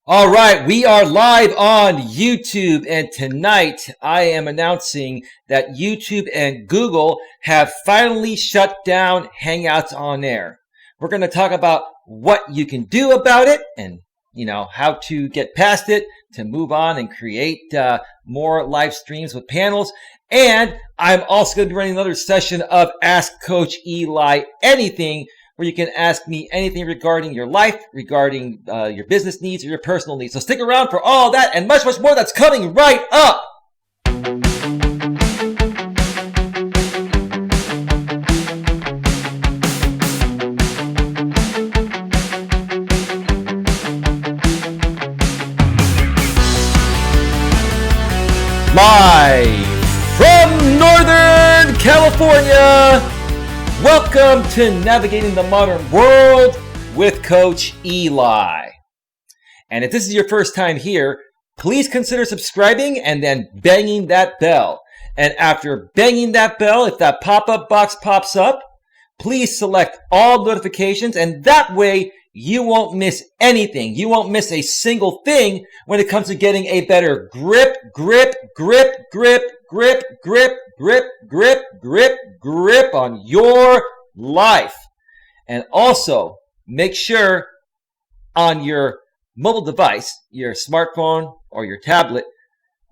All right, we are live on YouTube, and tonight I am announcing that YouTube and Google have finally shut down Hangouts on Air. We're going to talk about what you can do about it and, how to get past it to move on and create more live streams with panels. And I'm also going to be running another session of Ask Coach Eli Anything, where you can ask me anything regarding your life, regarding your business needs or your personal needs. So stick around for all that and much, much more that's coming right up. Live from Northern California. Welcome to Navigating the Modern World with Coach Eli. And if this is your first time here, please consider subscribing and then banging that bell. And after banging that bell, if that pop-up box pops up, please select all notifications, and that way you won't miss anything. You won't miss a single thing when it comes to getting a better grip on your life. And also make sure on your mobile device, your smartphone or your tablet,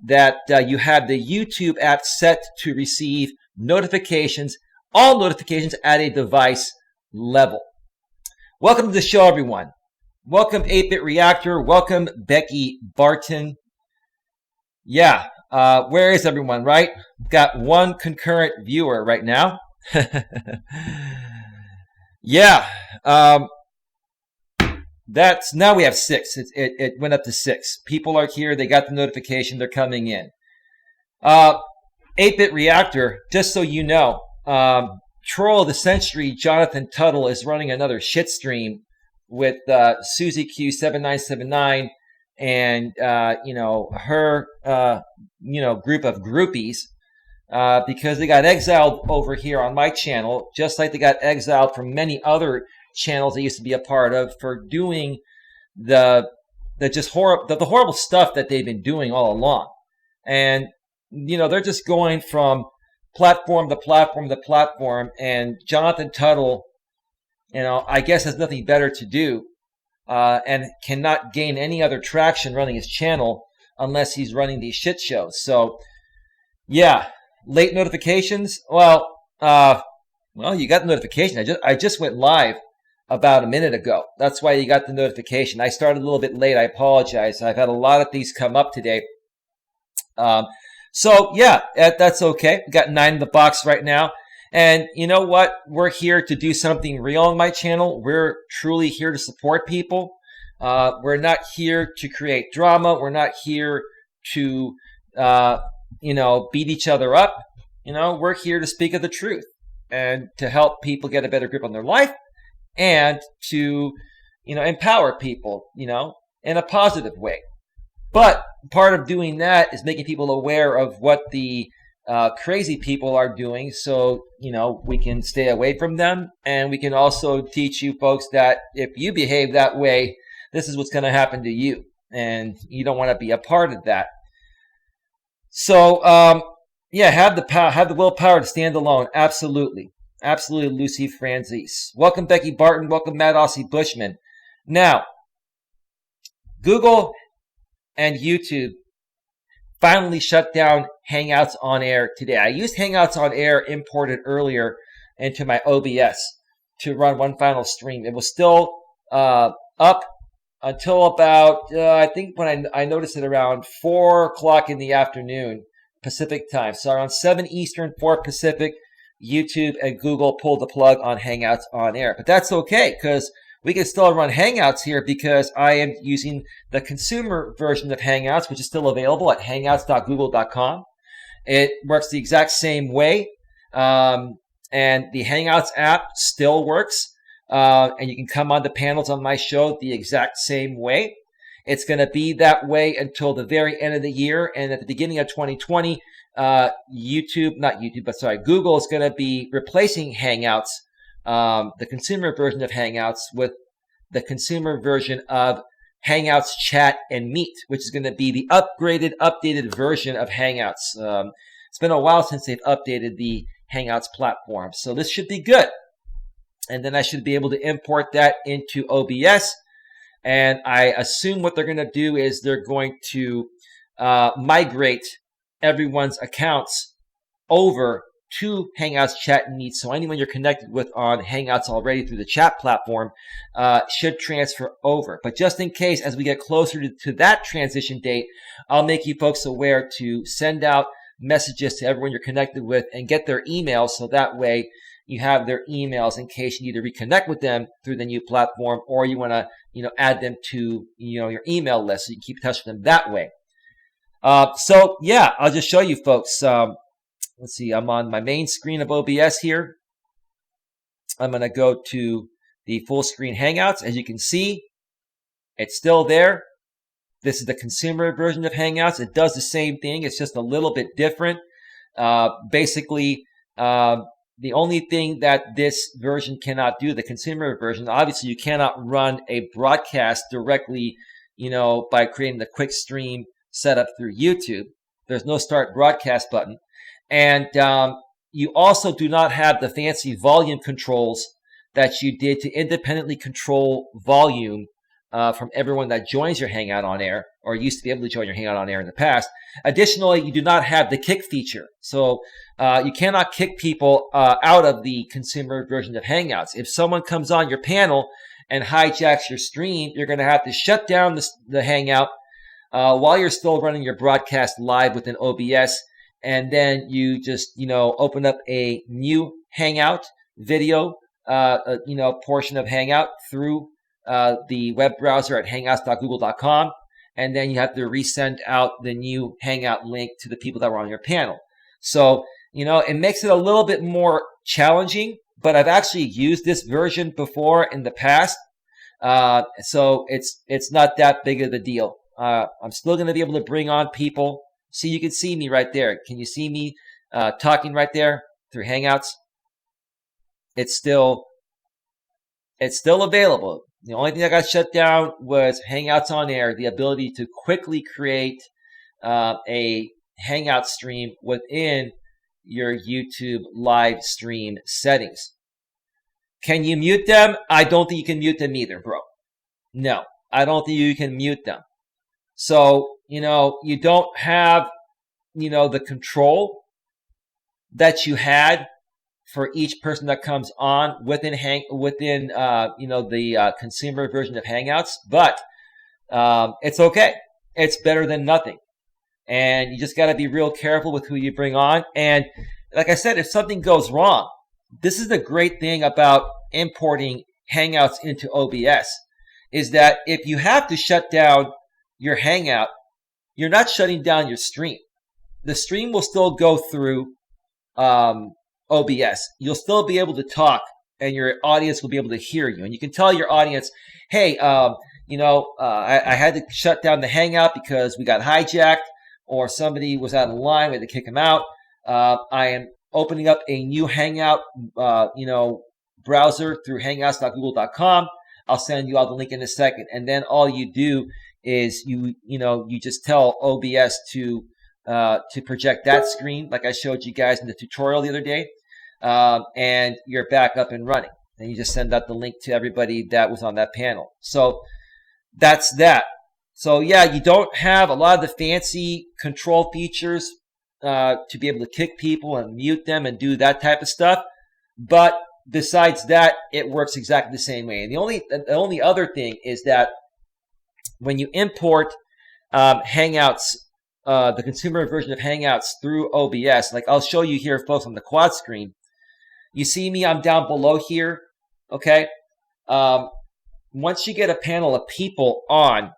that you have the YouTube app set to receive notifications, all notifications at a device level. Welcome to the show, everyone. Welcome 8-Bit Reactor. Welcome Becky Barton. Yeah, where is everyone, right? Got one concurrent viewer right now. Yeah, that's now we have 6. It went up to 6. People are here. They got the notification. They're coming in. 8-Bit Reactor, just so you know, Troll of the Century, Jonathan Tuttle, is running another shit stream with Susie Q7979 and her group of groupies because they got exiled over here on my channel, just like they got exiled from many other channels they used to be a part of for doing the horrible stuff that they've been doing all along. And they're just going from platform to platform to platform, and Jonathan Tuttle, I guess has nothing better to do and cannot gain any other traction running his channel unless he's running these shit shows. So, yeah, late notifications. Well, you got the notification. I just went live about a minute ago. That's why you got the notification. I started a little bit late. I apologize. I've had a lot of these come up today. So, yeah, that's okay. We got 9 in the box right now. And you know what? We're here to do something real on my channel. We're truly here to support people. We're not here to create drama. We're not here to, beat each other up. We're here to speak of the truth and to help people get a better grip on their life and to, empower people, in a positive way. But part of doing that is making people aware of what the crazy people are doing, so we can stay away from them, and we can also teach you folks that if you behave that way, this is what's going to happen to you, and you don't want to be a part of that. So have the willpower to stand alone. Absolutely, Lucy Franzese. Welcome Becky Barton. Welcome Matt Aussie Bushman. Now, Google and YouTube finally shut down Hangouts on Air today. I used Hangouts on Air imported earlier into my OBS to run one final stream. It was still up until about, I think when I noticed it around 4 o'clock in the afternoon Pacific time. So around 7 Eastern, 4 Pacific, YouTube and Google pulled the plug on Hangouts on Air. But that's okay, because we can still run Hangouts here because I am using the consumer version of Hangouts, which is still available at hangouts.google.com. It works the exact same way. And the Hangouts app still works. And you can come on the panels on my show the exact same way. It's going to be that way until the very end of the year. And at the beginning of 2020, Google is going to be replacing Hangouts, the consumer version of Hangouts, with the consumer version of Hangouts, Chat, and Meet, which is going to be the updated version of Hangouts. It's been a while since they've updated the Hangouts platform, so this should be good. And then I should be able to import that into OBS. And I assume what they're going to do is they're going to migrate everyone's accounts over to Hangouts, Chat, and Meet. So anyone you're connected with on Hangouts already through the chat platform should transfer over. But just in case, as we get closer to that transition date, I'll make you folks aware to send out messages to everyone you're connected with and get their emails, so that way you have their emails in case you need to reconnect with them through the new platform, or you want to add them to your email list so you can keep in touch with them that way. So yeah, I'll just show you folks. Let's see, I'm on my main screen of OBS here. I'm going to go to the full screen Hangouts. As you can see, it's still there. This is the consumer version of Hangouts. It does the same thing. It's just a little bit different. Basically, the only thing that this version cannot do, the consumer version, obviously you cannot run a broadcast directly, by creating the quick stream setup through YouTube. There's no start broadcast button. And you also do not have the fancy volume controls that you did to independently control volume from everyone that joins your Hangout on air, or used to be able to join your Hangout on air in the past. Additionally, you do not have the kick feature. So you cannot kick people out of the consumer version of Hangouts. If someone comes on your panel and hijacks your stream, you're going to have to shut down the Hangout while you're still running your broadcast live within OBS. And then you just, open up a new Hangout video, portion of Hangout through the web browser at hangouts.google.com. And then you have to resend out the new Hangout link to the people that were on your panel. So, it makes it a little bit more challenging, but I've actually used this version before in the past. So it's not that big of a deal. I'm still going to be able to bring on people. See, you can see me right there. Can you see me talking right there through Hangouts? It's still available. The only thing that got shut down was Hangouts on Air, the ability to quickly create a Hangout stream within your YouTube live stream settings. Can you mute them? I don't think you can mute them either, bro. No, I don't think you can mute them. So, you don't have, the control that you had for each person that comes on within the consumer version of Hangouts, but it's okay. It's better than nothing. And you just got to be real careful with who you bring on. And like I said, if something goes wrong, this is the great thing about importing Hangouts into OBS, is that if you have to shut down your Hangout, you're not shutting down your stream. The stream will still go through OBS. You'll still be able to talk, and your audience will be able to hear you. And you can tell your audience, hey, I had to shut down the Hangout because we got hijacked, or somebody was out of line, we had to kick them out. I am opening up a new Hangout, browser through hangouts.google.com. I'll send you all the link in a second. And then all you do is you just tell OBS to project that screen like I showed you guys in the tutorial the other day, and you're back up and running. And you just send out the link to everybody that was on that panel. So that's that. So yeah, you don't have a lot of the fancy control features to be able to kick people and mute them and do that type of stuff. But besides that, it works exactly the same way. And the only other thing is that when you import Hangouts, the consumer version of Hangouts through OBS, like I'll show you here, folks, on the quad screen. You see me, I'm down below here, okay? Once you get a panel of people on,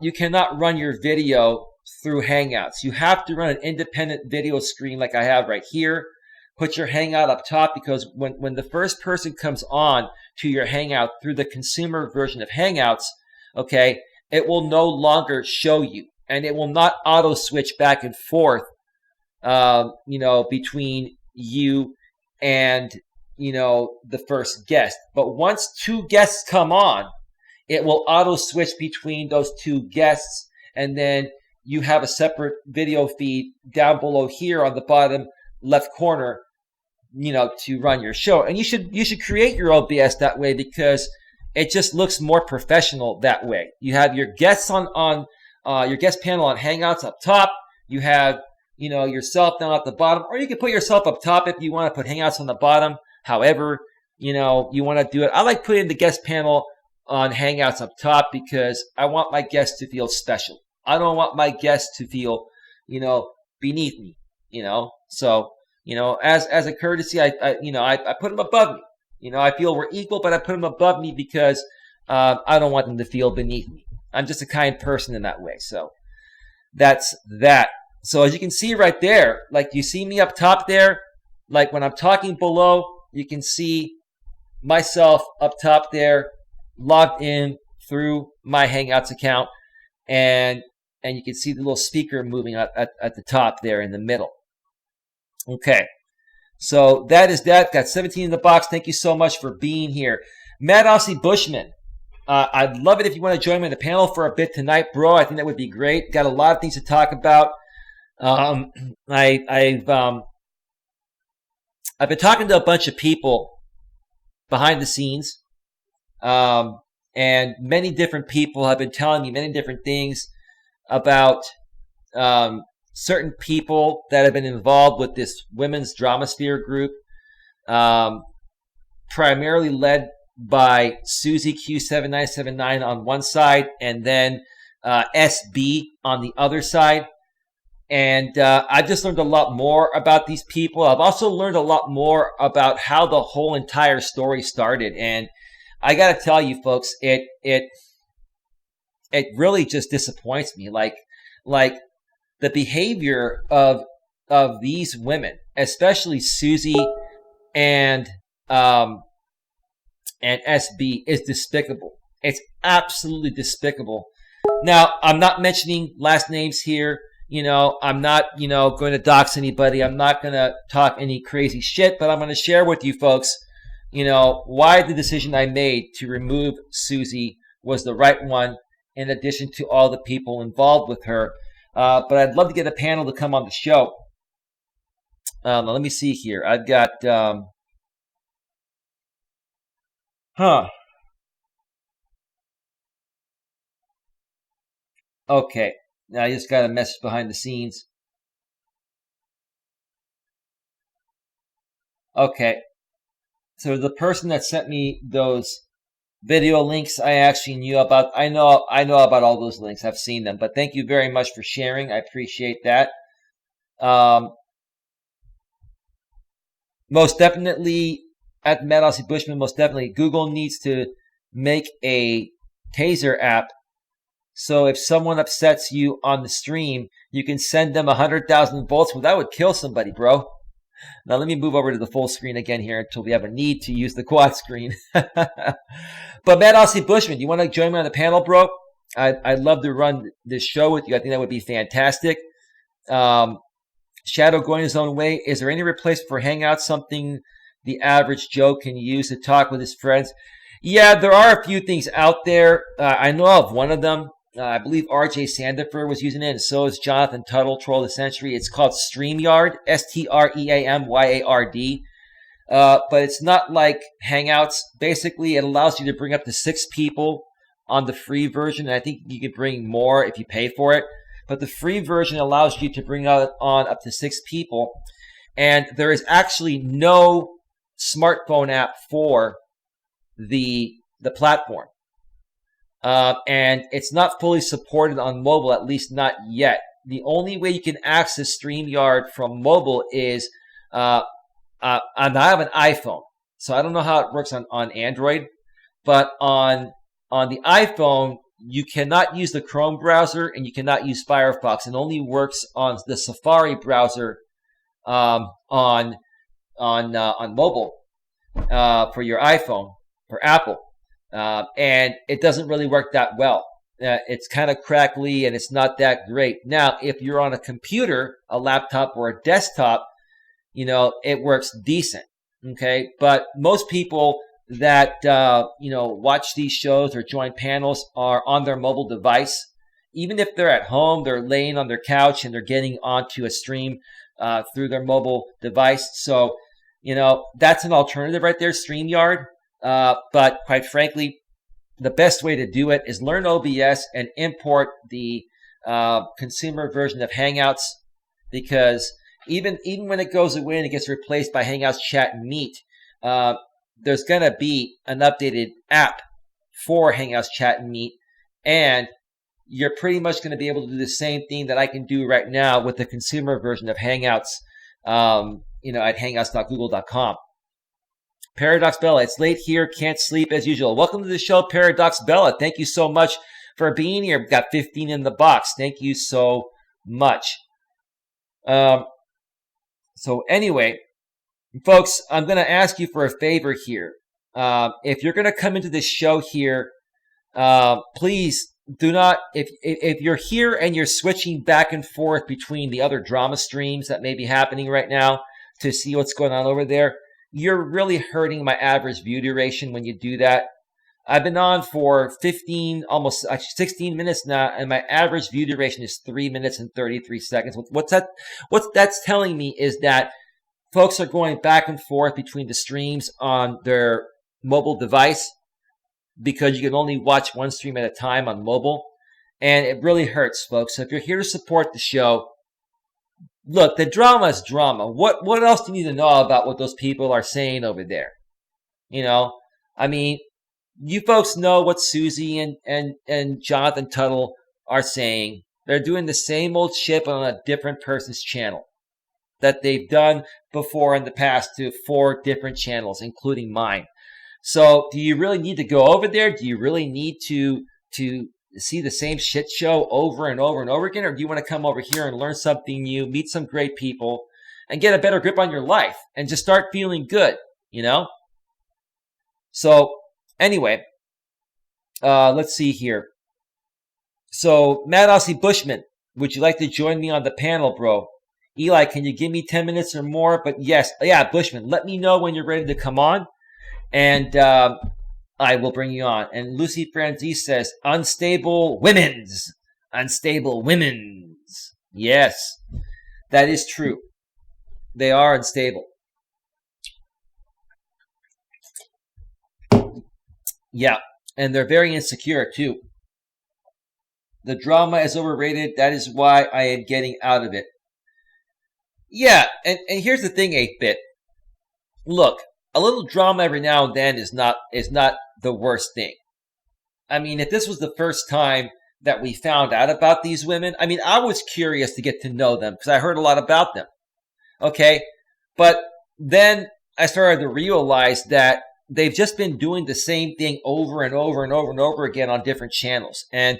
you cannot run your video through Hangouts. You have to run an independent video screen like I have right here. Put your Hangout up top, because when the first person comes on to your Hangout through the consumer version of Hangouts, okay, it will no longer show you, and it will not auto switch back and forth, between you and, the first guest. But once two guests come on, it will auto switch between those two guests, and then you have a separate video feed down below here on the bottom left corner, to run your show. And you should create your OBS that way, because it just looks more professional that way. You have your guests on your guest panel on Hangouts up top. You have yourself down at the bottom, or you can put yourself up top if you want to put Hangouts on the bottom. However, you want to do it. I like putting the guest panel on Hangouts up top because I want my guests to feel special. I don't want my guests to feel, beneath me. So as a courtesy, I put them above me. I feel we're equal, but I put them above me because I don't want them to feel beneath me. I'm just a kind person in that way. So that's that. So as you can see right there, like you see me up top there, like when I'm talking below, you can see myself up top there, logged in through my Hangouts account, and you can see the little speaker moving at the top there in the middle. Okay, so that is that. Got 17 in the box. Thank you so much for being here. Matt Aussie Bushman, I'd love it if you want to join me on the panel for a bit tonight, bro. I think that would be great. Got a lot of things to talk about. I've been talking to a bunch of people behind the scenes, and many different people have been telling me many different things about certain people that have been involved with this women's drama sphere group, primarily led by Susie Q7979 on one side, and then SB on the other side. And I've just learned a lot more about these people. I've also learned a lot more about how the whole entire story started. And I got to tell you, folks, it really just disappoints me. Like the behavior of these women, especially Susie and SB, is despicable. It's absolutely despicable. Now, I'm not mentioning last names here. I'm not, going to dox anybody. I'm not going to talk any crazy shit, but I'm going to share with you folks, why the decision I made to remove Susie was the right one, in addition to all the people involved with her. But I'd love to get a panel to come on the show. Let me see here. I've got, Okay. Now I just got a message behind the scenes. Okay. So the person that sent me those video links, I actually knew about. I know about all those links. I've seen them. But thank you very much for sharing. I appreciate that. Most definitely, at Melas Bushman, most definitely, Google needs to make a taser app. So if someone upsets you on the stream, you can send them 100,000 volts. Well, that would kill somebody, bro. Now let me move over to the full screen again here until we have a need to use the quad screen. But Matt Aussie Bushman, you want to join me on the panel, bro? I'd love to run this show with you. I think that would be fantastic. Shadow going his own way. Is there any replacement for Hangout? Something the average Joe can use to talk with his friends? Yeah, there are a few things out there. I know of one of them. I believe RJ Sandiford was using it, and so is Jonathan Tuttle, Troll of the Century. It's called StreamYard, StreamYard. But it's not like Hangouts. Basically, it allows you to bring up to 6 people on the free version, and I think you can bring more if you pay for it. But the free version allows you to bring on up to 6 people, and there is actually no smartphone app for the platform. And it's not fully supported on mobile, at least not yet. The only way you can access StreamYard from mobile is, and I have an iPhone, so I don't know how it works on Android, but on the iPhone, you cannot use the Chrome browser and you cannot use Firefox. It only works on the Safari browser on mobile for your iPhone, for Apple. And it doesn't really work that well. It's kind of crackly and it's not that great. Now, if you're on a computer, a laptop or a desktop, it works decent. Okay. But most people that watch these shows or join panels are on their mobile device. Even if they're at home, they're laying on their couch and they're getting onto a stream through their mobile device. So, that's an alternative right there, StreamYard. But quite frankly, the best way to do it is learn OBS and import the consumer version of Hangouts, because even when it goes away and it gets replaced by Hangouts Chat and Meet, there's going to be an updated app for Hangouts Chat and Meet, and you're pretty much going to be able to do the same thing that I can do right now with the consumer version of Hangouts, at hangouts.google.com. Paradox Bella, it's late here, can't sleep as usual. Welcome to the show, Paradox Bella. Thank you so much for being here. We've got 15 in the box. Thank you so much. So anyway, folks, I'm going to ask you for a favor here. If you're going to come into this show here, please do not, if you're here and you're switching back and forth between the other drama streams that may be happening right now to see what's going on over there, you're really hurting my average view duration when you do that. I've been on for 15, almost 16 minutes now, and my average view duration is 3 minutes and 33 seconds. What that's telling me is that folks are going back and forth between the streams on their mobile device, because you can only watch one stream at a time on mobile, and it really hurts, folks. So if you're here to support the show, look, the drama is drama. What else do you need to know about what those people are saying over there? You folks know what Susie and Jonathan Tuttle are saying. They're doing the same old shit on a different person's channel that they've done before in the past to 4 different channels, including mine. So do you really need to go over there? Do you really need to see the same shit show over and over and over again? Or do you want to come over here and learn something new, meet some great people, and get a better grip on your life and just start feeling good, So anyway, let's see here. So Mad Aussie Bushman, would you like to join me on the panel, bro? Eli, can you give me 10 minutes or more? But yes, yeah, Bushman, let me know when you're ready to come on, and I will bring you on. And Lucy Francis says, unstable women's. Yes, that is true. They are unstable. Yeah, and they're very insecure too. The drama is overrated. That is why I am getting out of it. Yeah, and here's the thing, 8-Bit. Look, a little drama every now and then is not the worst thing. I mean, if this was the first time that we found out about these women, I was curious to get to know them because I heard a lot about them. Okay? But then I started to realize that they've just been doing the same thing over and over and over and over again on different channels. And,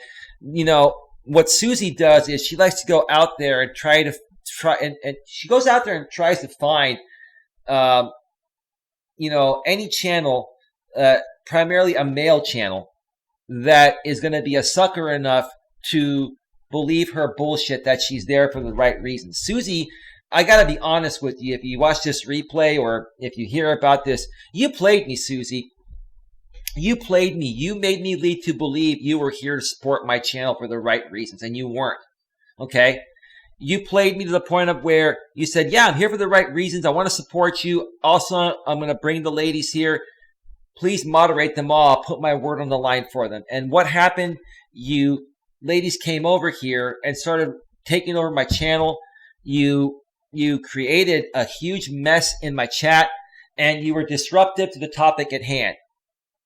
what Susie does is she likes to go out there and and she goes out there and tries to find, any channel, primarily a male channel, that is going to be a sucker enough to believe her bullshit that she's there for the right reasons. Susie, I got to be honest with you. If you watch this replay or if you hear about this, you played me, Susie. You played me. You made me lead to believe you were here to support my channel for the right reasons, and you weren't. Okay? You played me to the point of where you said, yeah, I'm here for the right reasons. I want to support you. Also, I'm going to bring the ladies here. Please moderate them all. I'll put my word on the line for them. And what happened? You ladies came over here and started taking over my channel. You created a huge mess in my chat, and you were disruptive to the topic at hand.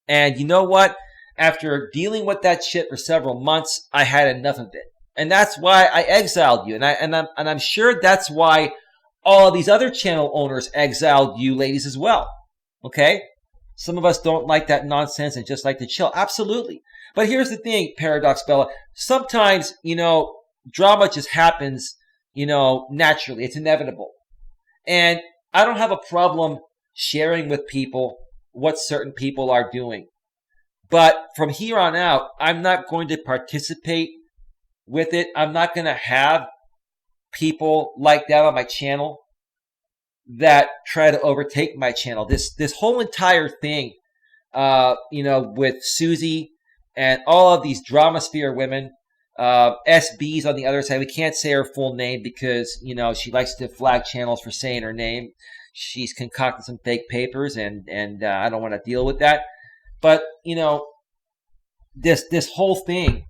And you know what? After dealing with that shit for several months, I had enough of it. And that's why I exiled you. And I'm sure that's why all of these other channel owners exiled you ladies as well. Okay? Some of us don't like that nonsense and just like to chill. Absolutely. But here's the thing, Paradox Bella. Sometimes, drama just happens, naturally. It's inevitable. And I don't have a problem sharing with people what certain people are doing. But from here on out, I'm not going to participate with it. I'm not going to have people like that on my channel that try to overtake my channel. This whole entire thing with Susie and all of these Dramasphere women. SB's on the other side. We can't say her full name because, she likes to flag channels for saying her name. She's concocted some fake papers, and I don't want to deal with that. But, this whole thing,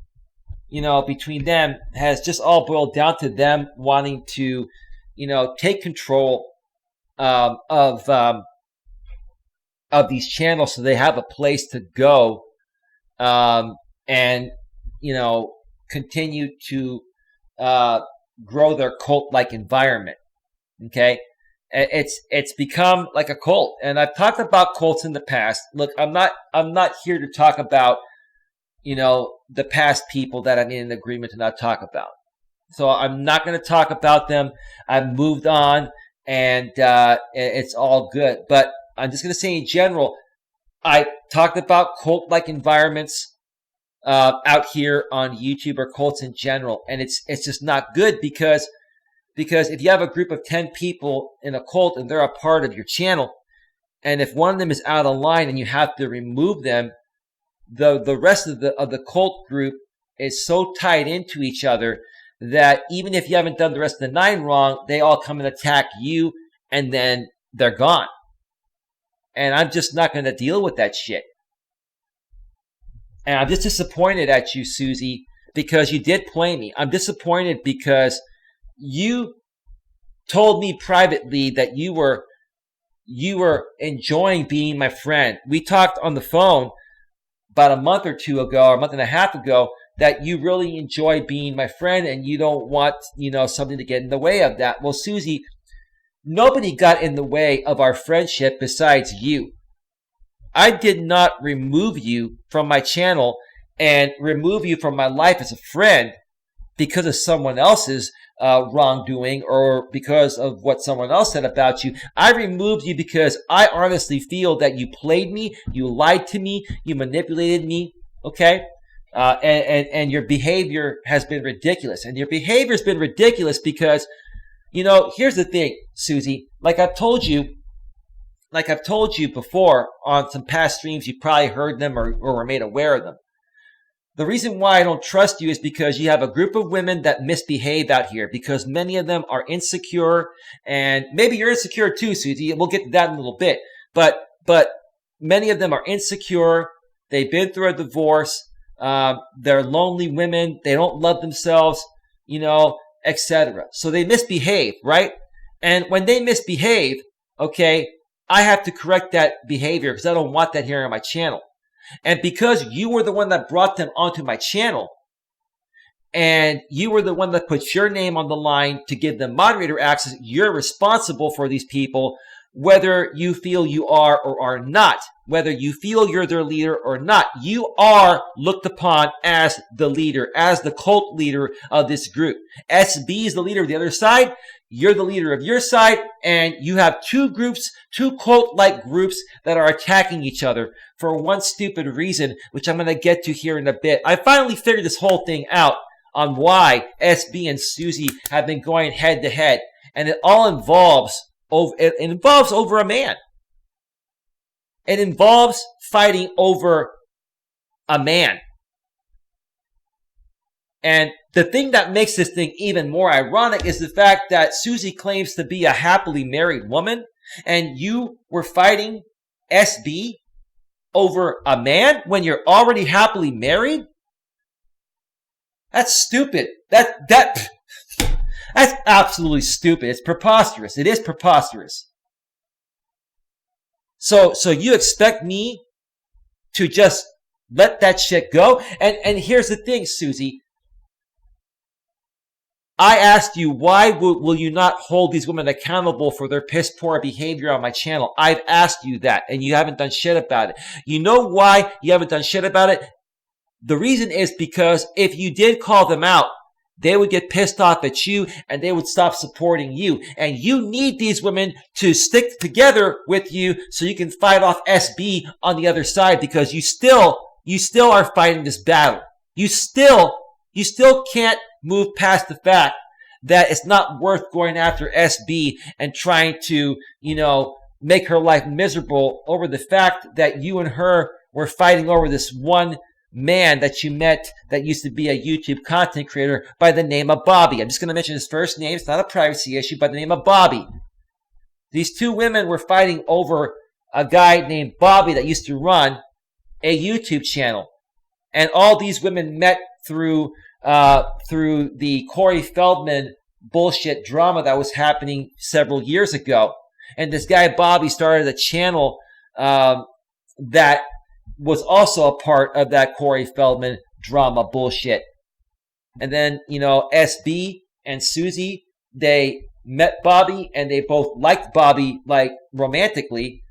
between them has just all boiled down to them wanting to, take control of these channels so they have a place to go and, continue to grow their cult-like environment. Okay? It's become like a cult. And I've talked about cults in the past. Look, I'm not here to talk about, the past people that I'm in an agreement to not talk about. So I'm not going to talk about them. I've moved on, and it's all good. But I'm just going to say in general, I talked about cult-like environments out here on YouTube, or cults in general, and it's just not good because if you have a group of 10 people in a cult and they're a part of your channel, and if one of them is out of line and you have to remove them, the rest of the cult group is so tied into each other that even if you haven't done the rest of the 9 wrong, they all come and attack you, and then they're gone. And I'm just not going to deal with that shit. And I'm just disappointed at you, Susie, because you did play me. I'm disappointed because you told me privately that you were enjoying being my friend. We talked on the phone about a month or two ago, or a month and a half ago, that you really enjoy being my friend and you don't want, something to get in the way of that. Well, Susie, nobody got in the way of our friendship besides you. I did not remove you from my channel and remove you from my life as a friend because of someone else's wrongdoing or because of what someone else said about you. I removed you because I honestly feel that you played me, you lied to me, you manipulated me, okay? And your behavior has been ridiculous. And your behavior has been ridiculous because, here's the thing, Susie. Like I've told you before on some past streams, you probably heard them or were made aware of them. The reason why I don't trust you is because you have a group of women that misbehave out here, because many of them are insecure, and maybe you're insecure too, Susie. We'll get to that in a little bit. But many of them are insecure. They've been through a divorce. They're lonely women. They don't love themselves, etc. So they misbehave, right? And when they misbehave, okay, I have to correct that behavior because I don't want that here on my channel. And because you were the one that brought them onto my channel, and you were the one that put your name on the line to give them moderator access, you're responsible for these people, whether you feel you are or are not. Whether you feel you're their leader or not, you are looked upon as the leader, as the cult leader of this group. SB is the leader of the other side. You're the leader of your side, and you have two groups, two cult-like groups that are attacking each other for one stupid reason, which I'm going to get to here in a bit. I finally figured this whole thing out on why SB and Susie have been going head to head, and it all involves over a man. It involves fighting over a man. And the thing that makes this thing even more ironic is the fact that Susie claims to be a happily married woman, and you were fighting SB over a man when you're already happily married? That's stupid. That's absolutely stupid. It's preposterous. It is preposterous. So you expect me to just let that shit go? And here's the thing, Susie. I asked you, why will you not hold these women accountable for their piss poor behavior on my channel? I've asked you that, and you haven't done shit about it. You know why you haven't done shit about it? The reason is because if you did call them out, they would get pissed off at you and they would stop supporting you. And you need these women to stick together with you so you can fight off SB on the other side, because you still are fighting this battle. You still can't move past the fact that it's not worth going after SB and trying to, make her life miserable over the fact that you and her were fighting over this one man that you met that used to be a YouTube content creator by the name of Bobby. I'm just going to mention his first name. It's not a privacy issue, by the name of Bobby. These two women were fighting over a guy named Bobby that used to run a YouTube channel. And all these women met through the Corey Feldman bullshit drama that was happening several years ago. And this guy Bobby started a channel that was also a part of that Corey Feldman drama bullshit. And then, SB and Susie, they met Bobby and they both liked Bobby, like, romantically.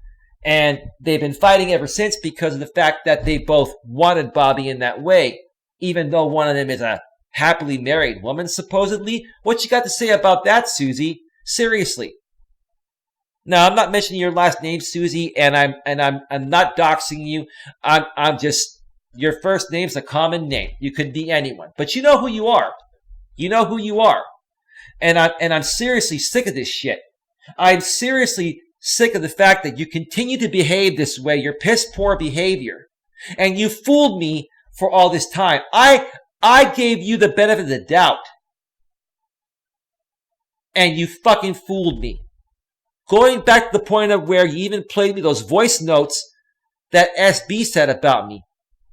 And they've been fighting ever since because of the fact that they both wanted Bobby in that way, even though one of them is a happily married woman, supposedly. What you got to say about that, Susie? Seriously. Now, I'm not mentioning your last name, Susie, and I'm not doxing you. I'm just, your first name's a common name. You could be anyone, but you know who you are. You know who you are. And I'm seriously sick of this shit. I'm seriously sick of the fact that you continue to behave this way, your piss poor behavior. And you fooled me for all this time. I gave you the benefit of the doubt. And you fucking fooled me. Going back to the point of where you even played me those voice notes that SB said about me.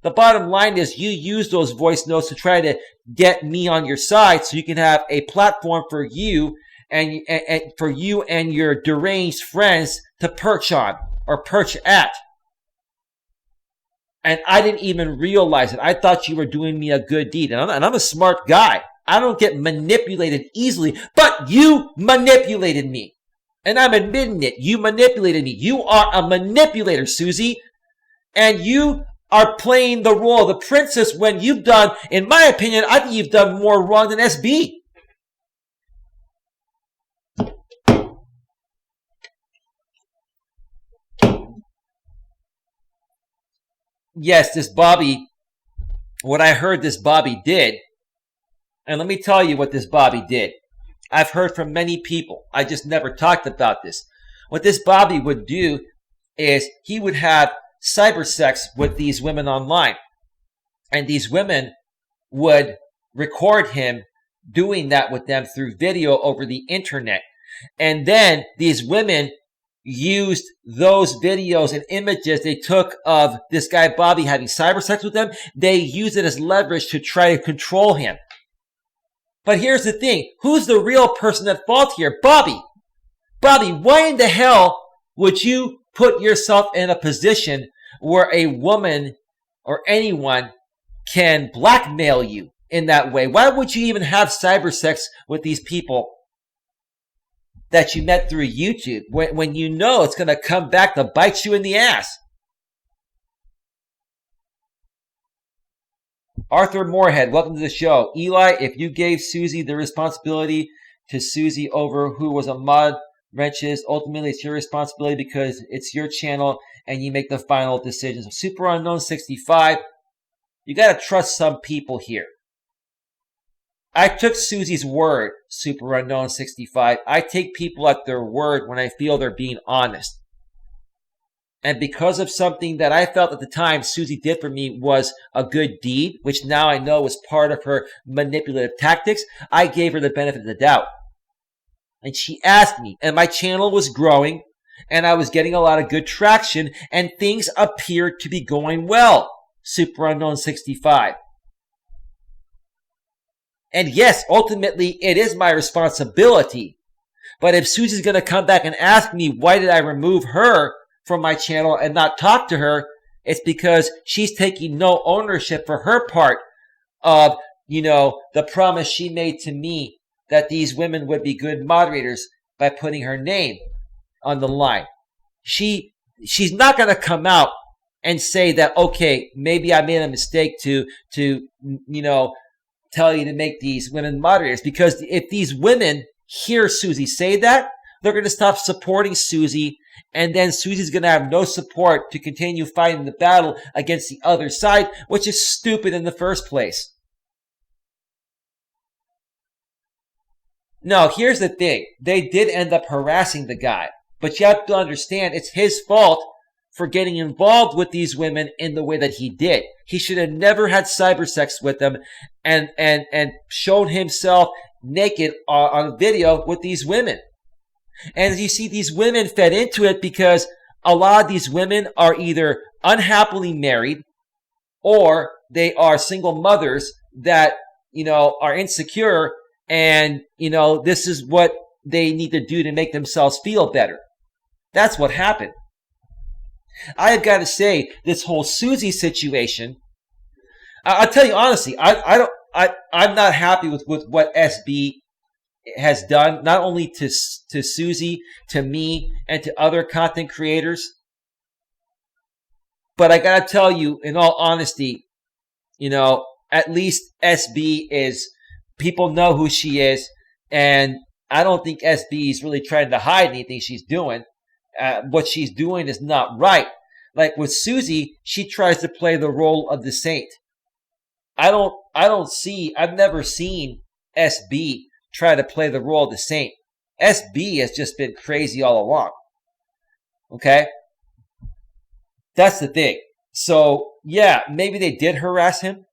The bottom line is you use those voice notes to try to get me on your side so you can have a platform for you and for you and your deranged friends to perch on or perch at. And I didn't even realize it. I thought you were doing me a good deed. And I'm a smart guy. I don't get manipulated easily, but you manipulated me. And I'm admitting it. You manipulated me. You are a manipulator, Susie. And you are playing the role of the princess when you've done, in my opinion, I think you've done more wrong than SB. Yes, this Bobby, what I heard this Bobby did, and let me tell you what this Bobby did. I've heard from many people. I just never talked about this. What this Bobby would do is he would have cyber sex with these women online. And these women would record him doing that with them through video over the internet. And then these women used those videos and images they took of this guy Bobby having cyber sex with them. They used it as leverage to try to control him. But here's the thing. Who's the real person at fault here? Bobby. Bobby, why in the hell would you put yourself in a position where a woman or anyone can blackmail you in that way? Why would you even have cyber sex with these people that you met through YouTube when you know it's going to come back to bite you in the ass? Arthur Moorhead, welcome to the show. Eli, if you gave Susie the responsibility to Susie over who was a mod wrenches, ultimately it's your responsibility because it's your channel and you make the final decisions. Super Unknown 65, you got to trust some people here. I took Susie's word, Super Unknown 65. I take people at their word when I feel they're being honest. And because of something that I felt at the time Susie did for me was a good deed, which now I know was part of her manipulative tactics, I gave her the benefit of the doubt. And she asked me, and my channel was growing, and I was getting a lot of good traction, and things appeared to be going well, Super Unknown 65. And yes, ultimately, it is my responsibility. But if Susie's going to come back and ask me, why did I remove her from my channel and not talk to her, it's because she's taking no ownership for her part of, the promise she made to me that these women would be good moderators by putting her name on the line. She's not going to come out and say that, okay, maybe I made a mistake to tell you to make these women moderators, because if these women hear Susie say that, they're going to stop supporting Susie, and then Susie's going to have no support to continue fighting the battle against the other side, which is stupid in the first place. No, here's the thing. They did end up harassing the guy. But you have to understand it's his fault for getting involved with these women in the way that he did. He should have never had cyber sex with them and shown himself naked on video with these women. And you see, these women fed into it because a lot of these women are either unhappily married or they are single mothers that, are insecure, and, this is what they need to do to make themselves feel better. That's what happened. I have got to say, this whole Susie situation, I'll tell you honestly, I'm not happy with what SB has done, not only to Susie, to me, and to other content creators. But I got to tell you, in all honesty, at least SB people know who she is, and I don't think SB is really trying to hide anything she's doing. What she's doing is not right. Like with Susie, she tries to play the role of the saint. I've never seen SB try to play the role of the saint. SB has just been crazy all along. Okay? That's the thing. So, yeah, maybe they did harass him.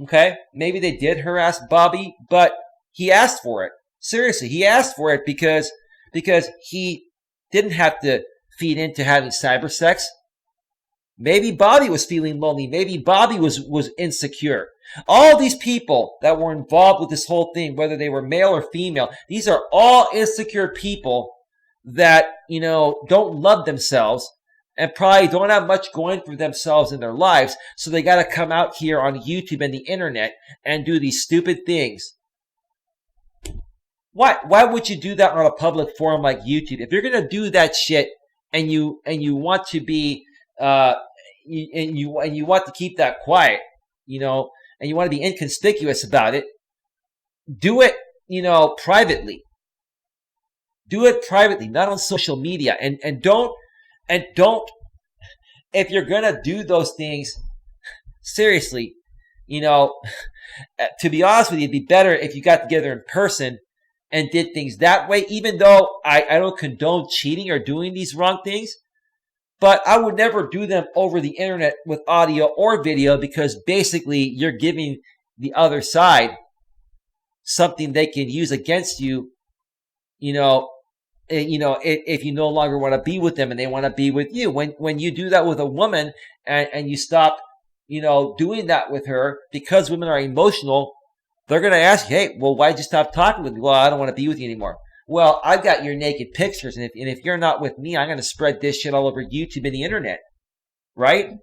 Okay? Maybe they did harass Bobby, but he asked for it. Seriously, he asked for it because he didn't have to feed into having cyber sex. Maybe Bobby was feeling lonely. Maybe Bobby was insecure. All these people that were involved with this whole thing, whether they were male or female, these are all insecure people that, don't love themselves and probably don't have much going for themselves in their lives. So they got to come out here on YouTube and the internet and do these stupid things. Why would you do that on a public forum like YouTube? If you're going to do that shit and you want to be, and you want to keep that quiet, and you want to be inconspicuous about it, do it, privately. Do it privately, not on social media. And don't, if you're going to do those things, seriously, to be honest with you, it'd be better if you got together in person and did things that way, even though I don't condone cheating or doing these wrong things. But I would never do them over the internet with audio or video, because basically you're giving the other side something they can use against you, if you no longer want to be with them and they want to be with you. When you do that with a woman and you stop, doing that with her, because women are emotional, they're going to ask you, hey, well, why'd you stop talking with me? Well, I don't want to be with you anymore. Well, I've got your naked pictures, and if you're not with me, I'm going to spread this shit all over YouTube and the internet. Right?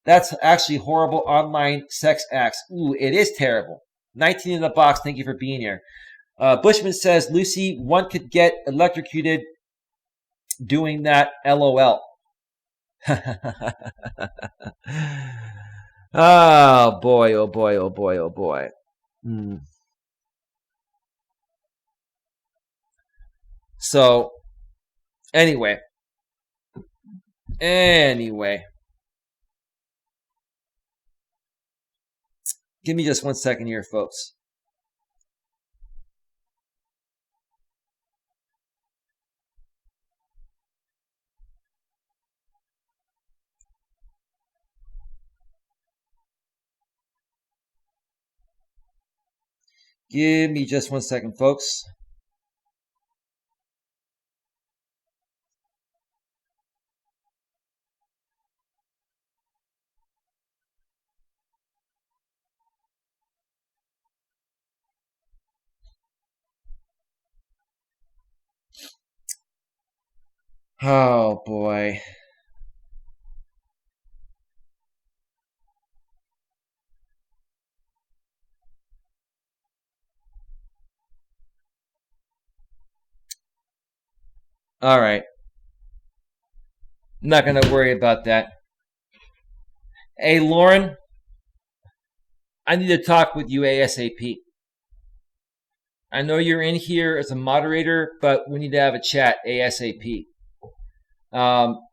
That's actually horrible online sex acts. Ooh, it is terrible. 19 in the box, thank you for being here. Bushman says, Lucy, one could get electrocuted doing that, LOL. Oh, boy, oh, boy, oh, boy, oh, boy. So, anyway. Give me just 1 second here, folks. Give me just 1 second, folks. Oh, boy. All right. I'm not going to worry about that. Hey, Lauren, I need to talk with you ASAP. I know you're in here as a moderator, but we need to have a chat ASAP.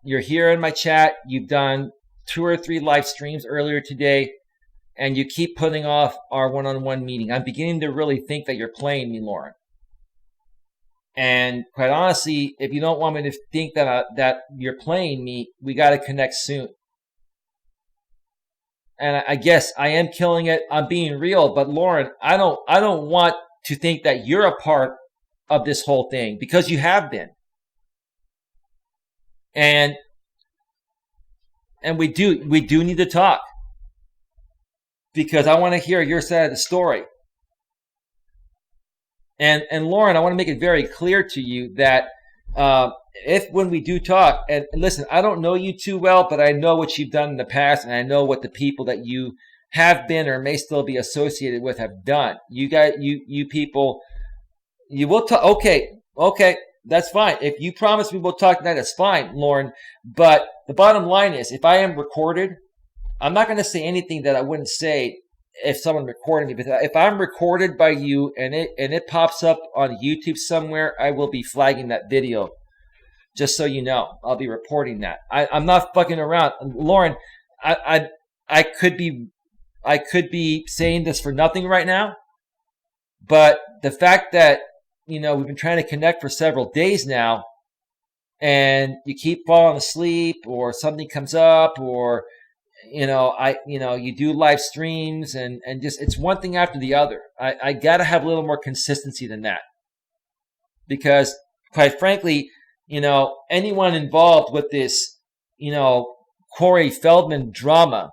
You're here in my chat. You've done 2 or 3 live streams earlier today, and you keep putting off our one-on-one meeting. I'm beginning to really think that you're playing me, Lauren. And quite honestly, if you don't want me to think that you're playing me, we got to connect soon. And I guess I am killing it. I'm being real, but Lauren, I don't want to think that you're a part of this whole thing, because you have been. And we do need to talk, because I want to hear your side of the story. And Lauren, I want to make it very clear to you that if when we do talk, and listen, I don't know you too well, but I know what you've done in the past, and I know what the people that you have been or may still be associated with have done. You people, you will talk. Okay, that's fine. If you promise we will talk tonight, that's fine, Lauren. But the bottom line is, if I am recorded, I'm not going to say anything that I wouldn't say if someone recorded me. But if I'm recorded by you and it pops up on YouTube somewhere, I will be flagging that video. Just so you know, I'll be reporting that. I'm not fucking around, Lauren. I could be saying this for nothing right now, but the fact that we've been trying to connect for several days now, and you keep falling asleep, or something comes up, or you do live streams, and just it's one thing after the other. I got to have a little more consistency than that, because quite frankly, anyone involved with this, Corey Feldman drama,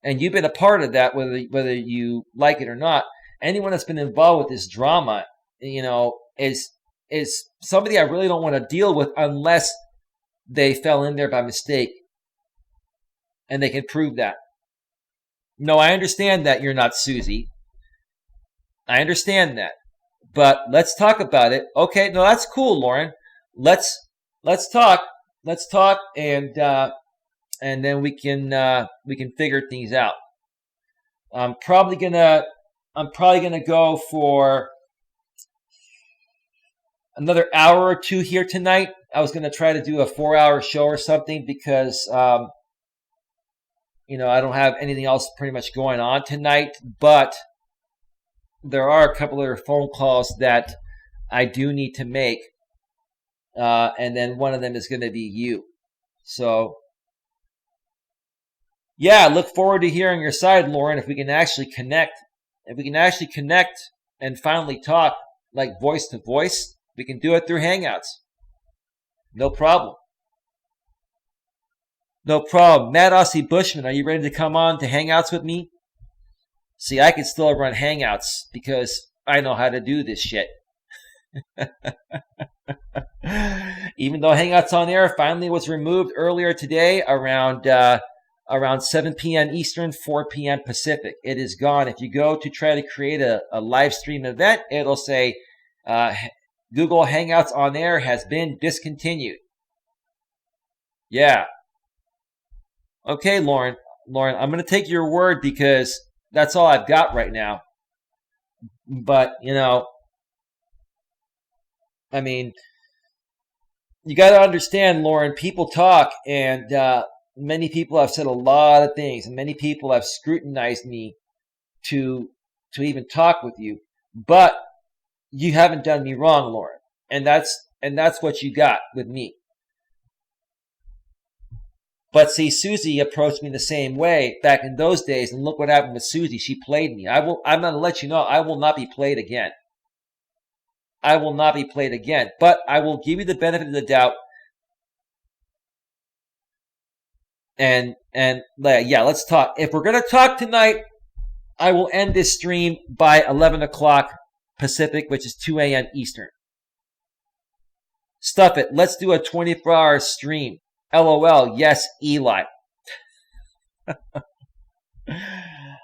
and you've been a part of that, whether you like it or not, anyone that's been involved with this drama, is somebody I really don't want to deal with unless they fell in there by mistake and they can prove that. No, I understand that you're not Susie. I understand that. But let's talk about it. Okay, no, that's cool, Lauren. Let's talk. Let's talk, and then we can figure things out. I'm probably gonna go for another hour or two here tonight. I was gonna try to do a 4-hour show or something, because I don't have anything else pretty much going on tonight. But there are a couple of phone calls that I do need to make. And then one of them is going to be you. So, yeah, look forward to hearing your side, Lauren, if we can actually connect. If we can actually connect and finally talk, like voice to voice, we can do it through Hangouts. No problem. No problem. Mad Aussie Bushman, are you ready to come on to Hangouts with me? See, I can still run Hangouts because I know how to do this shit. Even though Hangouts on Air finally was removed earlier today around 7 p.m. Eastern, 4 p.m. Pacific. It is gone. If you go to try to create a live stream event, it'll say Google Hangouts on Air has been discontinued. Yeah. Okay, Lauren, I'm going to take your word, because that's all I've got right now. But, I mean, you got to understand, Lauren, people talk, and many people have said a lot of things, and many people have scrutinized me to even talk with you. But you haven't done me wrong, Lauren, and that's what you got with me. But see, Susie approached me the same way back in those days, and look what happened with Susie. She played me. I'm going to let you know, I will not be played again. I will not be played again. But I will give you the benefit of the doubt. And yeah, let's talk. If we're going to talk tonight, I will end this stream by 11 o'clock Pacific, which is 2 a.m. Eastern. Stuff it. Let's do a 24-hour stream. LOL, yes, Eli.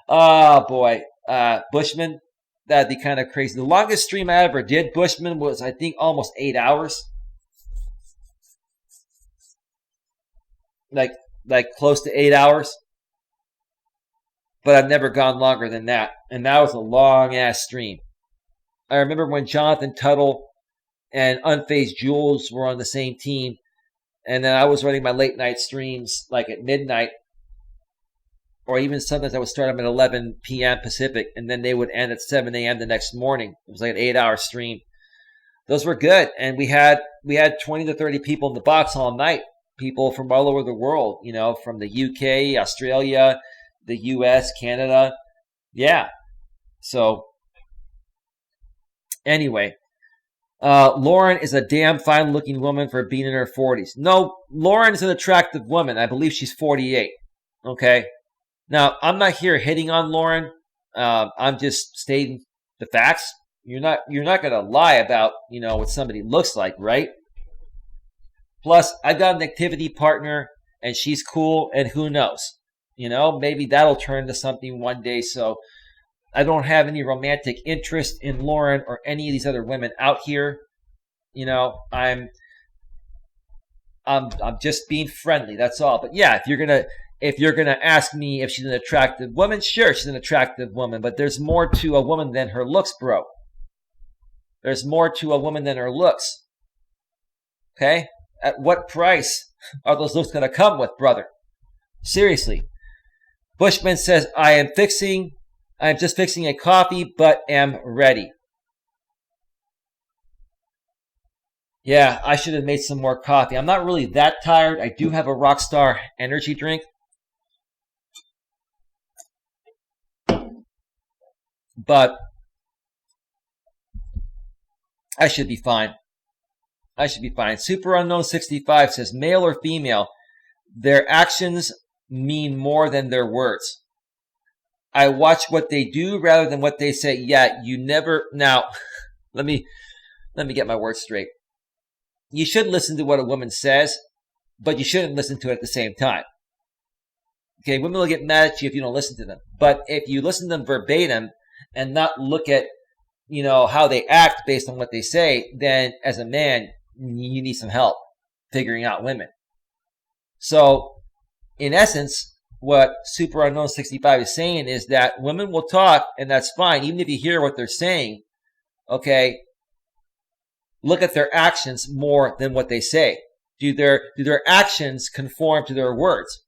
Oh, boy. Bushman, that'd be kind of crazy. The longest stream I ever did, Bushman, was, I think, almost 8 hours. Like close to 8 hours. But I've never gone longer than that. And that was a long-ass stream. I remember when Jonathan Tuttle and Unfazed Jules were on the same team. And then I was running my late night streams like at midnight, or even sometimes I would start them at 11 p.m. Pacific, and then they would end at 7 a.m. the next morning. It was like an 8-hour stream. Those were good. And we had 20 to 30 people in the box all night. People from all over the world, from the UK, Australia, the US, Canada. Yeah. So anyway, Lauren is a damn fine looking woman for being in her 40s. No, Lauren is an attractive woman. I believe she's 48. Okay. Now, I'm not here hitting on Lauren. I'm just stating the facts. You're not going to lie about, what somebody looks like, right? Plus, I've got an activity partner and she's cool, and who knows? Maybe that'll turn into something one day. So I don't have any romantic interest in Lauren or any of these other women out here. I'm just being friendly. That's all. But yeah, if you're gonna ask me if she's an attractive woman, sure, she's an attractive woman. But there's more to a woman than her looks, bro. There's more to a woman than her looks. Okay? At what price are those looks gonna come with, brother? Seriously. Bushman says, I'm just fixing a coffee, but am ready. Yeah, I should have made some more coffee. I'm not really that tired. I do have a Rockstar energy drink. But I should be fine. Super Unknown 65 says, male or female, their actions mean more than their words. I watch what they do rather than what they say. Yeah, you never. Now, let me get my words straight. You should listen to what a woman says, but you shouldn't listen to it at the same time. Okay, women will get mad at you if you don't listen to them. But if you listen to them verbatim and not look at, how they act based on what they say, then as a man, you need some help figuring out women. So, in essence, what Super Unknown 65 is saying is that women will talk, and that's fine, even if you hear what they're saying. Okay, look at their actions more than what they say. Do their actions conform to their words?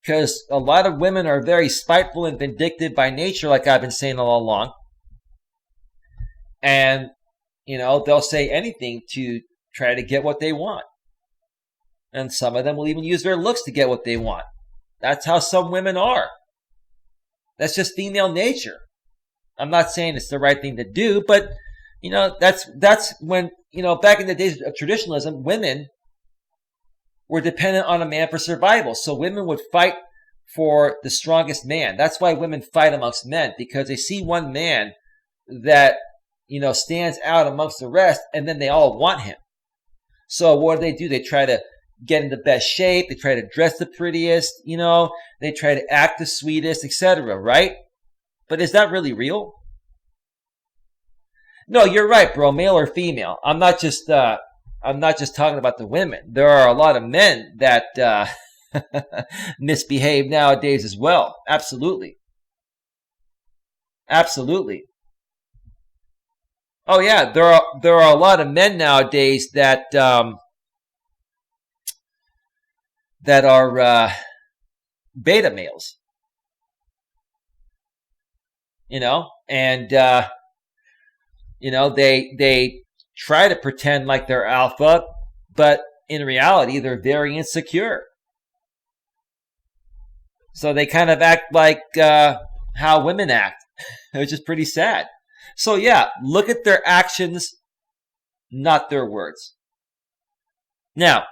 Because a lot of women are very spiteful and vindictive by nature, like I've been saying all along. And, they'll say anything to try to get what they want. And some of them will even use their looks to get what they want. That's how some women are. That's just female nature. I'm not saying it's the right thing to do, but, that's when, back in the days of traditionalism, women were dependent on a man for survival. So women would fight for the strongest man. That's why women fight amongst men, because they see one man that, stands out amongst the rest, and then they all want him. So what do? They try to get in the best shape. They try to dress the prettiest, they try to act the sweetest, etc., right? But is that really real? No, you're right, bro. Male or female. I'm not just talking about the women. There are a lot of men that misbehave nowadays as well. Absolutely. Oh yeah, there are a lot of men nowadays that are beta males. And they try to pretend like they're alpha, but in reality, they're very insecure. So they kind of act like how women act, which is pretty sad. So yeah, look at their actions, not their words. Now,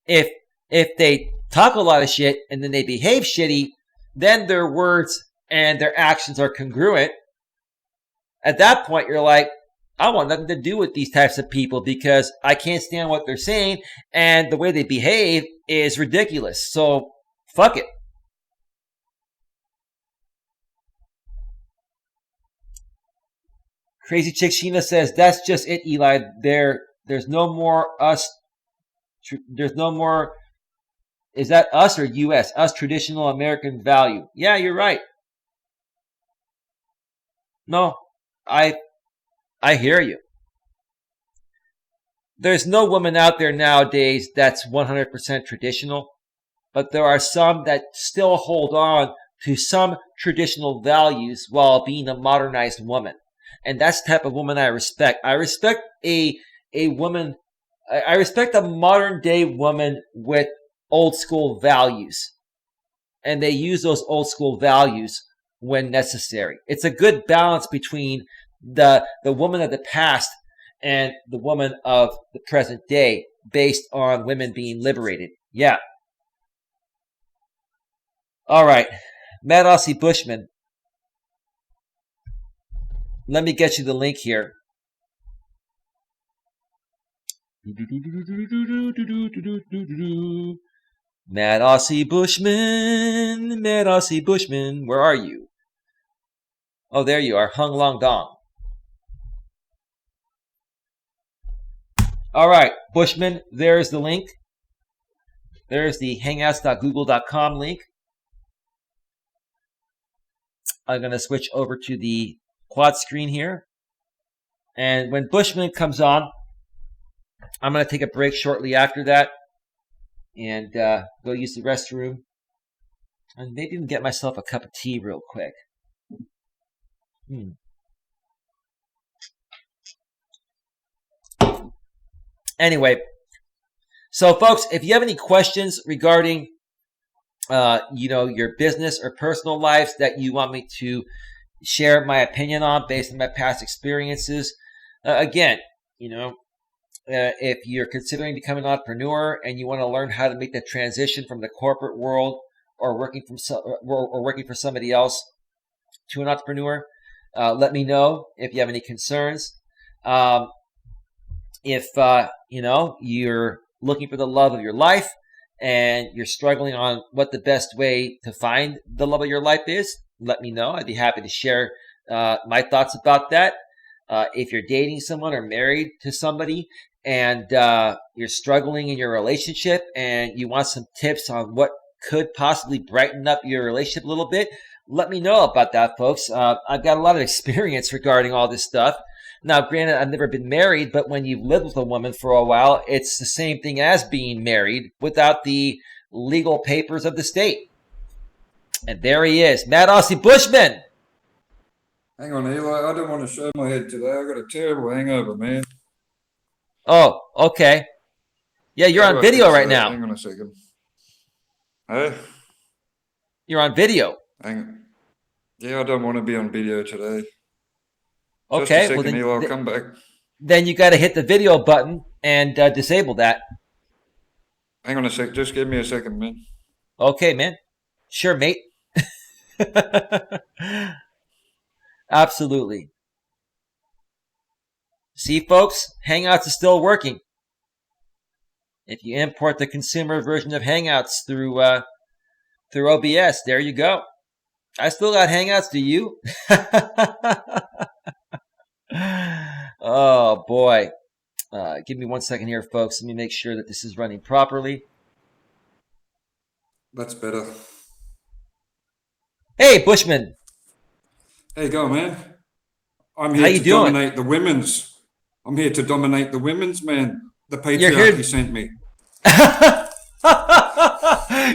if they talk a lot of shit and then they behave shitty, then their words and their actions are congruent. At that point, you're like, I want nothing to do with these types of people because I can't stand what they're saying and the way they behave is ridiculous. So, fuck it. Crazy Chick Sheena says, that's just it, Eli. There's no more us. There's no more. Is that us or U.S.? Us traditional American value. Yeah, you're right. No, I hear you. There's no woman out there nowadays that's 100% traditional, but there are some that still hold on to some traditional values while being a modernized woman. And that's the type of woman I respect. I respect a woman. I respect a modern day woman with old school values. And they use those old school values when necessary. It's a good balance between the woman of the past and the woman of the present day based on women being liberated. Yeah. All right. Mad Aussie Bushman. Let me get you the link here. Mad Aussie Bushman, Mad Aussie Bushman, where are you? Oh, there you are, Hung Long Dong. All right, Bushman, there's the link. There's the hangouts.google.com link. I'm going to switch over to the quad screen here. And when Bushman comes on, I'm going to take a break shortly after that and go use the restroom and maybe even get myself a cup of tea real quick. Anyway, so folks, if you have any questions regarding your business or personal lives that you want me to share my opinion on based on my past experiences, again, if you're considering becoming an entrepreneur and you want to learn how to make the transition from the corporate world or working for somebody else to an entrepreneur, let me know if you have any concerns. If you're looking for the love of your life and you're struggling on what the best way to find the love of your life is, let me know. I'd be happy to share my thoughts about that. If you're dating someone or married to somebody and you're struggling in your relationship and you want some tips on what could possibly brighten up your relationship a little bit, let me know about that, folks. I've got a lot of experience regarding all this stuff. Now, granted, I've never been married, but when you've lived with a woman for a while, it's the same thing as being married without the legal papers of the state. And there he is, Mad Aussie Bushman. Hang on, Eli. I don't want to show my head today. I got a terrible hangover, man. Oh, okay. Yeah, you're on video right now. Hang on a second. Hey? You're on video. Hang on. Yeah, I don't want to be on video today. Okay, just a second, Eli, I'll come back. Then you got to hit the video button and disable that. Hang on a sec. Just give me a second, man. Okay, man. Sure, mate. Absolutely. See, folks, Hangouts is still working. If you import the consumer version of Hangouts through OBS, there you go. I still got Hangouts, do you? Oh, boy. Give me 1 second here, folks. Let me make sure that this is running properly. That's better. Hey, Bushman. Hey, go, man. I'm here to dominate the women's. I'm here to dominate the women's, man. The patriarchy sent me.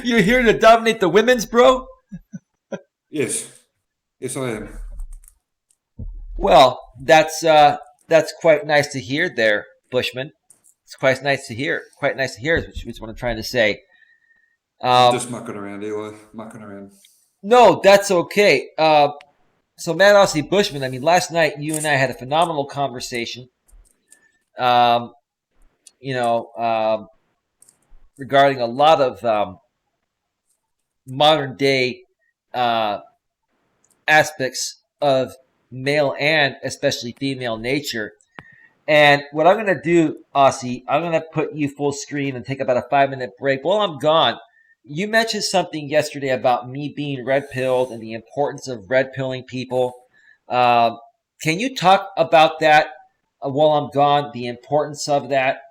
You're here to dominate the women's, bro? Yes. Yes, I am. Well, that's quite nice to hear there, Bushman. It's quite nice to hear. Quite nice to hear is what I'm trying to say. Just mucking around, Eli. Mucking around. No, that's okay. So, Mad Aussie Bushman, I mean, last night you and I had a phenomenal conversation. Regarding a lot of modern day aspects of male and especially female nature. And what I'm going to do, Aussie, I'm going to put you full screen and take about a 5-minute break. While I'm gone, you mentioned something yesterday about me being red-pilled and the importance of red-pilling people. Can you talk about that while I'm gone, the importance of that?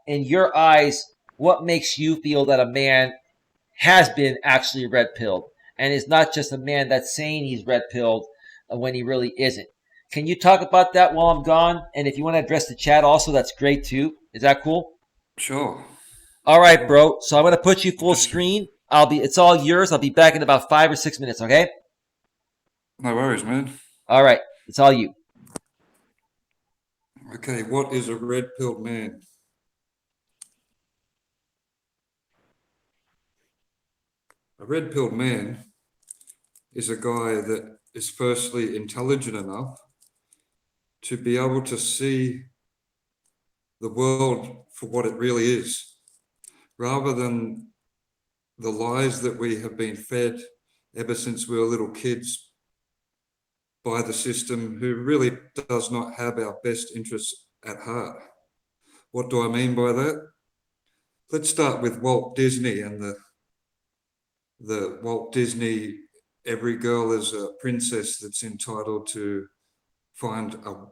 In your eyes, what makes you feel that a man has been actually red-pilled and is not just a man that's saying he's red-pilled when he really isn't? Can you talk about that while I'm gone? And if you want to address the chat also, that's great too. Is that cool? Sure. All right, bro. So I'm going to put you full screen. It's all yours. I'll be back in about 5 or 6 minutes, okay? No worries, man. All right. It's all you. Okay, what is a red-pilled man? A red-pilled man is a guy that is firstly intelligent enough to be able to see the world for what it really is, rather than the lies that we have been fed ever since we were little kids by the system, who really does not have our best interests at heart. What do I mean by that? Let's start with Walt Disney and the Walt Disney, every girl is a princess that's entitled to find a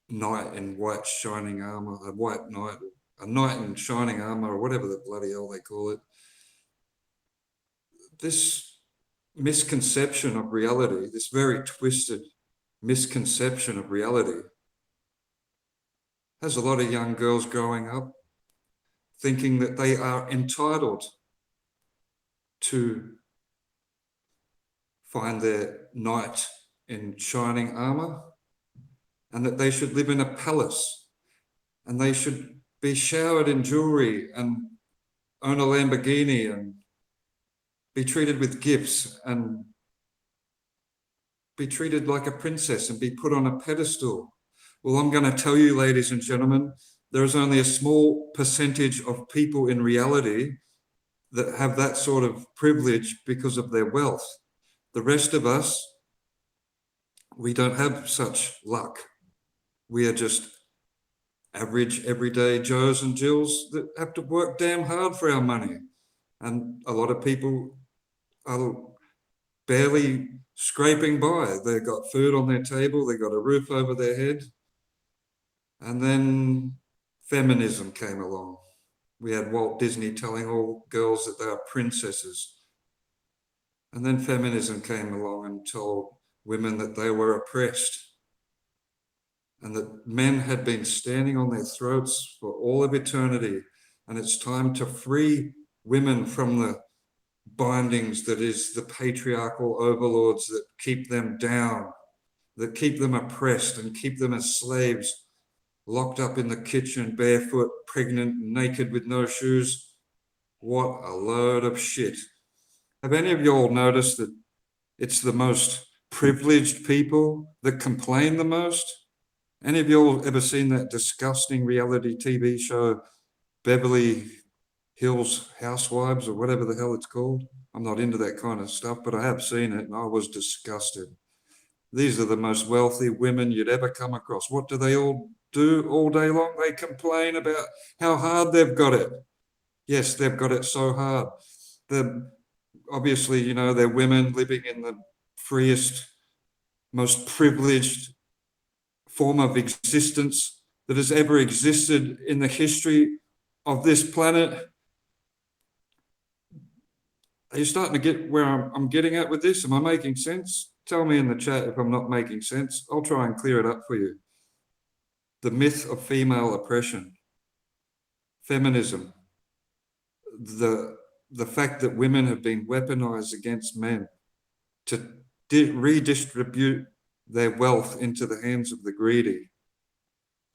knight in white shining armor, a white knight, a knight in shining armor, or whatever the bloody hell they call it. This misconception of reality, this very twisted misconception of reality, has a lot of young girls growing up thinking that they are entitled to find their knight in shining armor, and that they should live in a palace, and they should be showered in jewelry and own a Lamborghini and be treated with gifts and be treated like a princess and be put on a pedestal. Well, I'm going to tell you, ladies and gentlemen, there is only a small percentage of people in reality that have that sort of privilege because of their wealth. The rest of us, we don't have such luck. We are just average, everyday Joes and Jills that have to work damn hard for our money. And a lot of people are barely scraping by. They've got food on their table, they've got a roof over their head. And then feminism came along. We had Walt Disney telling all girls that they are princesses. And then feminism came along and told women that they were oppressed, and that men had been standing on their throats for all of eternity. And it's time to free women from the bindings that is the patriarchal overlords that keep them down, that keep them oppressed and keep them as slaves, locked up in the kitchen, barefoot, pregnant, naked with no shoes. What a load of shit. Have any of you all noticed that it's the most privileged people that complain the most? Any of you all ever seen that disgusting reality TV show, Beverly Hills Housewives, or whatever the hell it's called? I'm not into that kind of stuff, but I have seen it and I was disgusted. These are the most wealthy women you'd ever come across. What do they all do all day long? They complain about how hard they've got it. Yes, they've got it so hard. Obviously, you know, they're women living in the freest, most privileged form of existence that has ever existed in the history of this planet. Are you starting to get where I'm getting at with this? Am I making sense? Tell me in the chat if I'm not making sense. I'll try and clear it up for you. The myth of female oppression, feminism, the fact that women have been weaponized against men to redistribute their wealth into the hands of the greedy,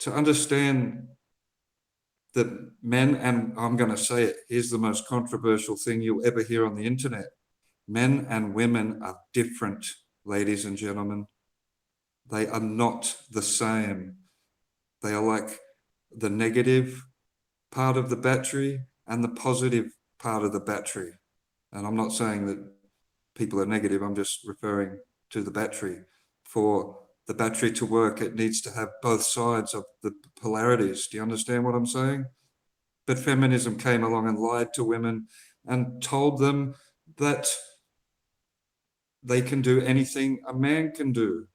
to understand that men, and I'm going to say it, here's the most controversial thing you'll ever hear on the internet: men and women are different, ladies and gentlemen. They are not the same. They are like the negative part of the battery and the positive part of the battery. And I'm not saying that people are negative, I'm just referring to the battery. For the battery to work, it needs to have both sides of the polarities. Do you understand what I'm saying? But feminism came along and lied to women and told them that they can do anything a man can do.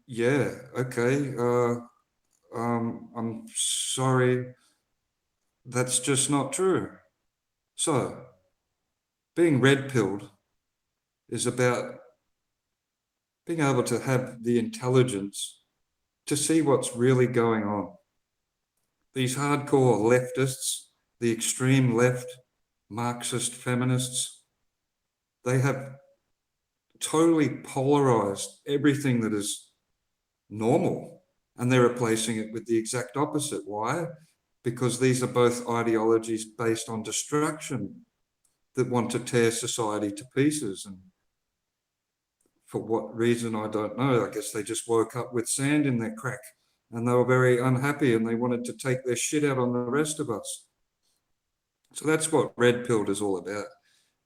Yeah, okay. I'm sorry. That's just not true. So, being red-pilled is about being able to have the intelligence to see what's really going on. These hardcore leftists, the extreme left, Marxist feminists, they have totally polarized everything that is normal and they're replacing it with the exact opposite. Why? Because these are both ideologies based on destruction that want to tear society to pieces. And for what reason, I don't know. I guess they just woke up with sand in their crack and they were very unhappy and they wanted to take their shit out on the rest of us. So that's what Red Pilled is all about.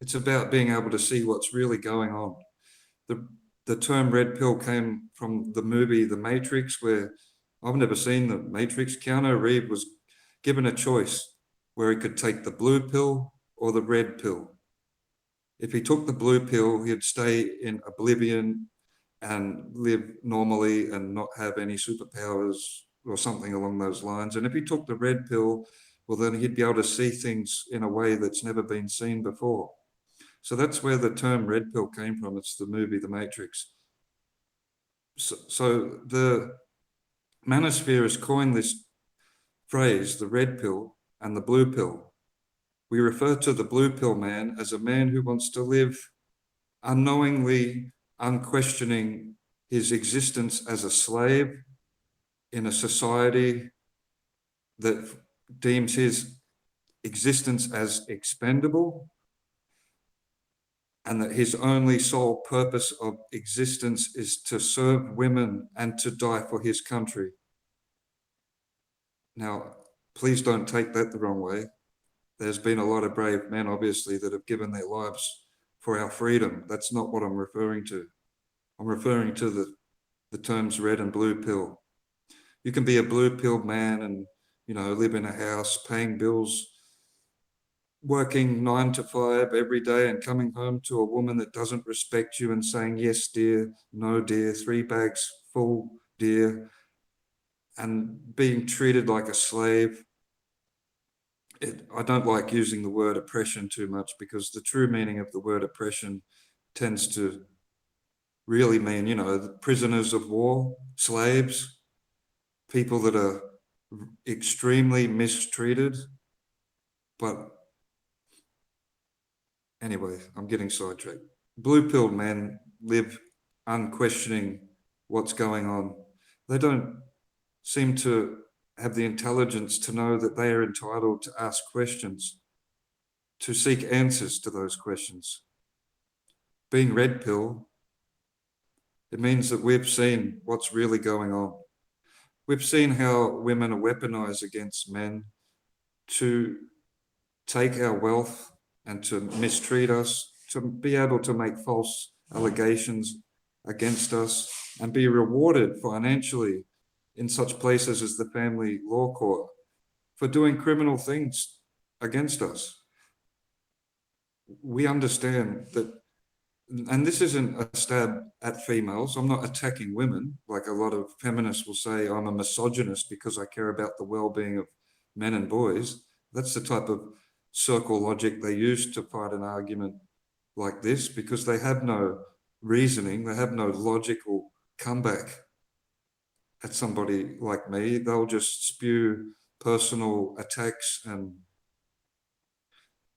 It's about being able to see what's really going on. The term Red Pill came from the movie The Matrix, where I've never seen The Matrix. Keanu Reeves was given a choice where he could take the blue pill or the red pill. If he took the blue pill, he'd stay in oblivion and live normally and not have any superpowers or something along those lines. And if he took the red pill, well, then he'd be able to see things in a way that's never been seen before. So that's where the term red pill came from. It's the movie The Matrix. So the manosphere has coined this phrase, the red pill and the blue pill. We refer to the blue pill man as a man who wants to live unknowingly, unquestioning his existence as a slave in a society that deems his existence as expendable, and that his only sole purpose of existence is to serve women and to die for his country. Now, please don't take that the wrong way. There's been a lot of brave men, obviously, that have given their lives for our freedom. That's not what I'm referring to. I'm referring to the terms red and blue pill. You can be a blue pill man and, live in a house, paying bills, working 9 to 5 every day and coming home to a woman that doesn't respect you and saying, yes, dear, no, dear, 3 bags full, dear, and being treated like a slave. I don't like using the word oppression too much, because the true meaning of the word oppression tends to really mean, the prisoners of war, slaves, people that are extremely mistreated. But anyway, I'm getting sidetracked. Blue-pilled men live unquestioning what's going on. They don't seem to have the intelligence to know that they are entitled to ask questions, to seek answers to those questions. Being red pill, it means that we've seen what's really going on. We've seen how women are weaponized against men to take our wealth and to mistreat us, to be able to make false allegations against us and be rewarded financially in such places as the family law court for doing criminal things against us. We understand that, and this isn't a stab at females. I'm not attacking women. Like a lot of feminists will say, I'm a misogynist because I care about the well-being of men and boys. That's the type of circle logic they use to fight an argument like this, because they have no reasoning, they have no logical comeback at somebody like me. They'll just spew personal attacks and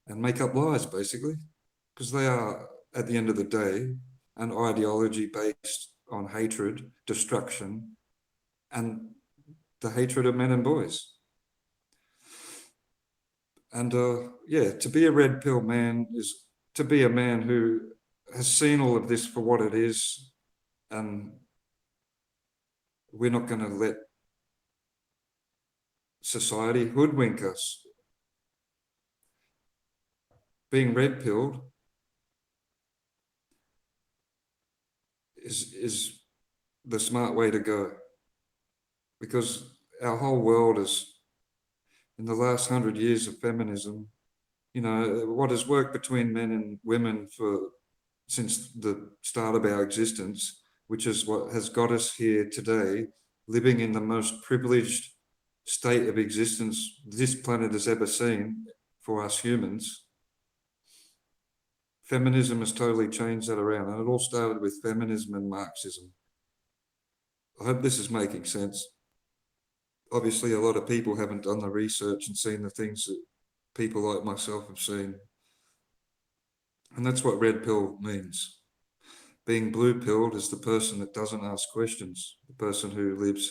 make up lies, basically, because they are, at the end of the day, an ideology based on hatred, destruction, and the hatred of men and boys. And to be a red pill man is to be a man who has seen all of this for what it is, and we're not going to let society hoodwink us. Being red pilled is the smart way to go, because our whole world is, in the last 100 years of feminism, what has worked between men and women since the start of our existence, which is what has got us here today, living in the most privileged state of existence this planet has ever seen for us humans. Feminism has totally changed that around, and it all started with feminism and Marxism. I hope this is making sense. Obviously, a lot of people haven't done the research and seen the things that people like myself have seen. And that's what red pill means. Being blue pilled is the person that doesn't ask questions, the person who lives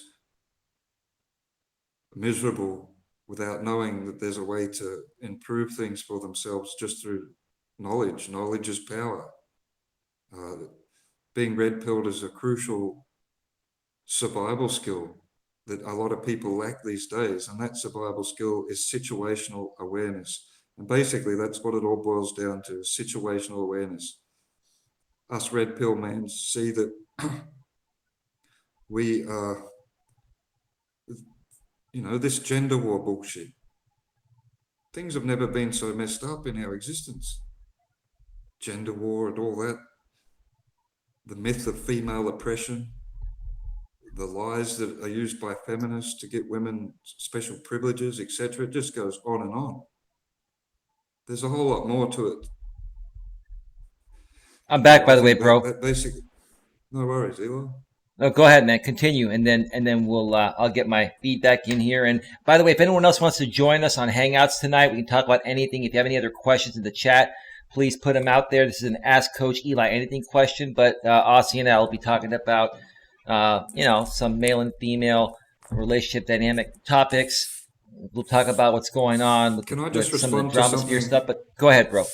miserable without knowing that there's a way to improve things for themselves just through knowledge. Knowledge is power. Being red-pilled is a crucial survival skill that a lot of people lack these days, and that survival skill is situational awareness. And basically, that's what it all boils down to, situational awareness. Us red pill men see that we are, this gender war bullshit. Things have never been so messed up in our existence. Gender war and all that. The myth of female oppression. The lies that are used by feminists to get women special privileges, etc. It just goes on and on. There's a whole lot more to it. I'm back, by the way, bro. Basically, no worries, Eli. No, go ahead, man. Continue, and then we'll I'll get my feedback in here. And by the way, if anyone else wants to join us on Hangouts tonight, we can talk about anything. If you have any other questions in the chat, please put them out there. This is an Ask Coach Eli Anything question, but Aussie and I will be talking about some male and female relationship dynamic topics. We'll talk about what's going on with, Can I just with some of the respond to dramasphere something? stuff. But go ahead, bro.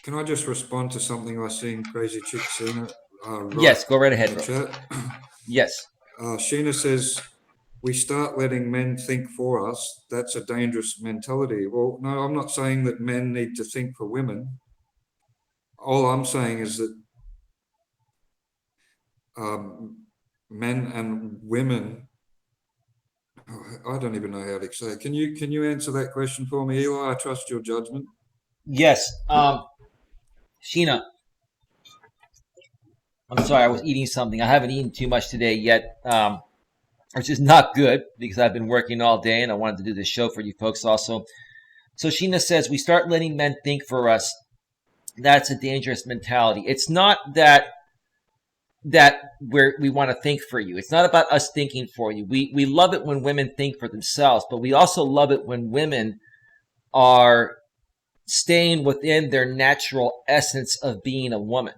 Can I just respond to something I seen Crazy Chick Sheena? Yes, go right ahead, bro. Chat? Yes. Sheena says, we start letting men think for us. That's a dangerous mentality. Well, no, I'm not saying that men need to think for women. All I'm saying is that men and women, I don't even know how to say it. Can you answer that question for me, Eli? I trust your judgment. Yes. Sheena, I'm sorry, I was eating something. I haven't eaten too much today yet, which is not good because I've been working all day and I wanted to do this show for you folks also. So Sheena says, we start letting men think for us. That's a dangerous mentality. It's not that we want to think for you. It's not about us thinking for you. We love it when women think for themselves, but we also love it when women are staying within their natural essence of being a woman.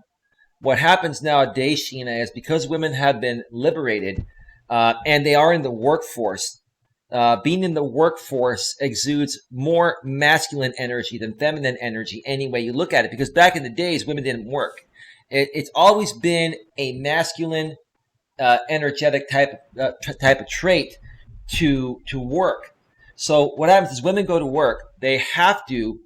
What happens nowadays, Sheena, is because women have been liberated and they are in the workforce, being in the workforce exudes more masculine energy than feminine energy any way you look at it, because back in the days, women didn't work. It's always been a masculine, energetic type of trait to work. So what happens is women go to work, they have to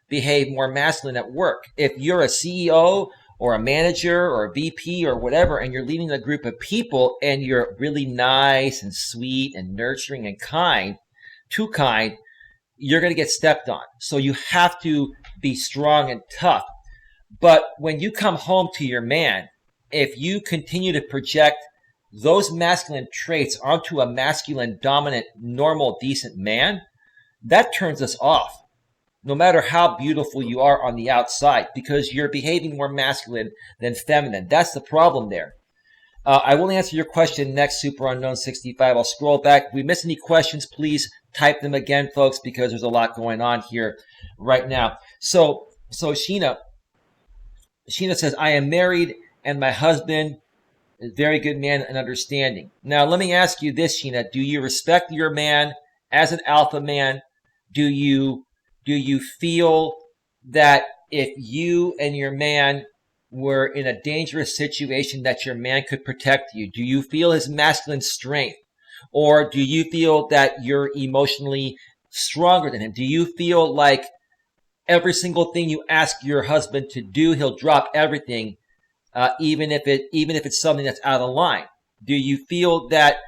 behave more masculine at work. If you're a CEO or a manager or a VP or whatever, and you're leading a group of people and you're really nice and sweet and nurturing and kind, too kind, you're going to get stepped on. So you have to be strong and tough. But when you come home to your man, if you continue to project those masculine traits onto a masculine, dominant, normal, decent man, that turns us off. No matter how beautiful you are on the outside, because you're behaving more masculine than feminine. That's the problem there. I will answer your question next, Super Unknown 65. I'll scroll back. If we miss any questions, please type them again, folks, because there's a lot going on here right now. So Sheena says, I am married and my husband is a very good man and understanding. Now, let me ask you this, Sheena. Do you respect your man as an alpha man? Do you feel that if you and your man were in a dangerous situation that your man could protect you? Do you feel his masculine strength? Or do you feel that you're emotionally stronger than him? Do you feel like every single thing you ask your husband to do, he'll drop everything, even if it's something that's out of line? Do you feel that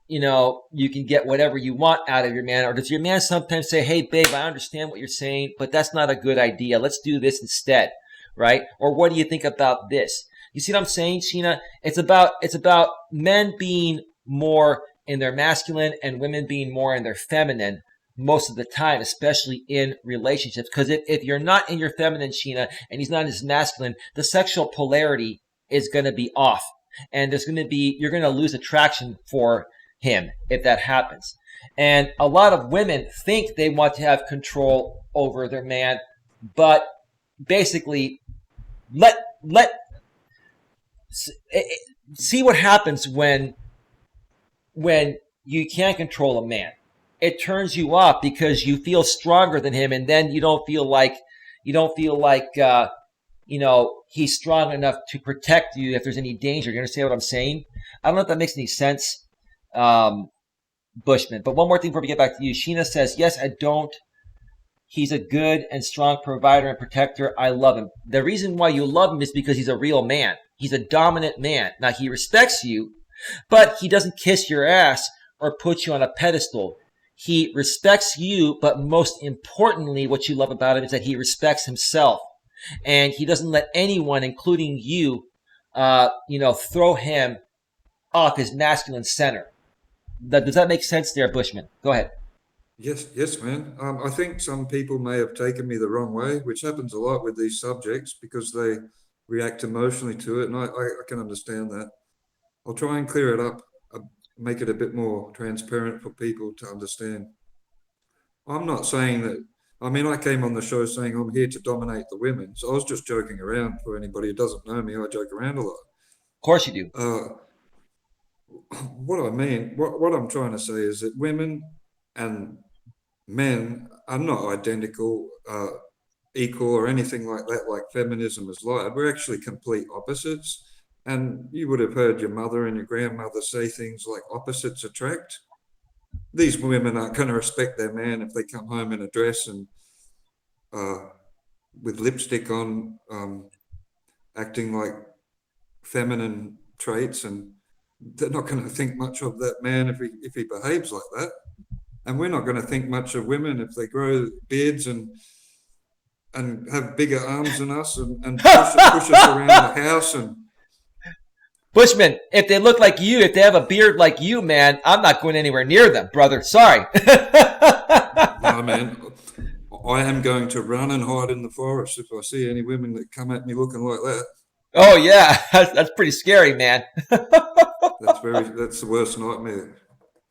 you can get whatever you want out of your man? Or does your man sometimes say, hey, babe, I understand what you're saying, but that's not a good idea. Let's do this instead, right? Or what do you think about this? You see what I'm saying, Sheena? It's about men being more in their masculine and women being more in their feminine most of the time, especially in relationships. Because if you're not in your feminine, Sheena, and he's not in his masculine, the sexual polarity is going to be off. And you're going to lose attraction for him if that happens. And a lot of women think they want to have control over their man, but basically see what happens when you can't control a man. It turns you off because you feel stronger than him, and then you don't feel like he's strong enough to protect you if there's any danger. You understand what I'm saying? I don't know if that makes any sense, Bushman. But one more thing before we get back to you. Sheena says, yes, I don't. He's a good and strong provider and protector. I love him. The reason why you love him is because he's a real man. He's a dominant man. Now, he respects you, but he doesn't kiss your ass or put you on a pedestal. He respects you, but most importantly, what you love about him is that he respects himself. And he doesn't let anyone, including you, throw him off his masculine center. Does that make sense there, Bushman? Go ahead. Yes, man. I think some people may have taken me the wrong way, which happens a lot with these subjects because they react emotionally to it, and I can understand that. I'll try and clear it up, make it a bit more transparent for people to understand. I'm not saying that. I mean, I came on the show saying I'm here to dominate the women, so I was just joking around. For anybody who doesn't know me, I joke around a lot. Of course you do. What I mean, what I'm trying to say is that women and men are not identical, equal, or anything like that, like feminism has lied. We're actually complete opposites. And you would have heard your mother and your grandmother say things like opposites attract. These women aren't going to respect their man if they come home in a dress and with lipstick on, acting like feminine traits, and they're not going to think much of that man if he behaves like that. And we're not going to think much of women if they grow beards and have bigger arms than us and push us around the house. And Bushman, if they look like you, if they have a beard like you, man, I'm not going anywhere near them, brother. Sorry. No, man. I am going to run and hide in the forest if I see any women that come at me looking like that. Oh, yeah. That's pretty scary, man. That's the worst nightmare.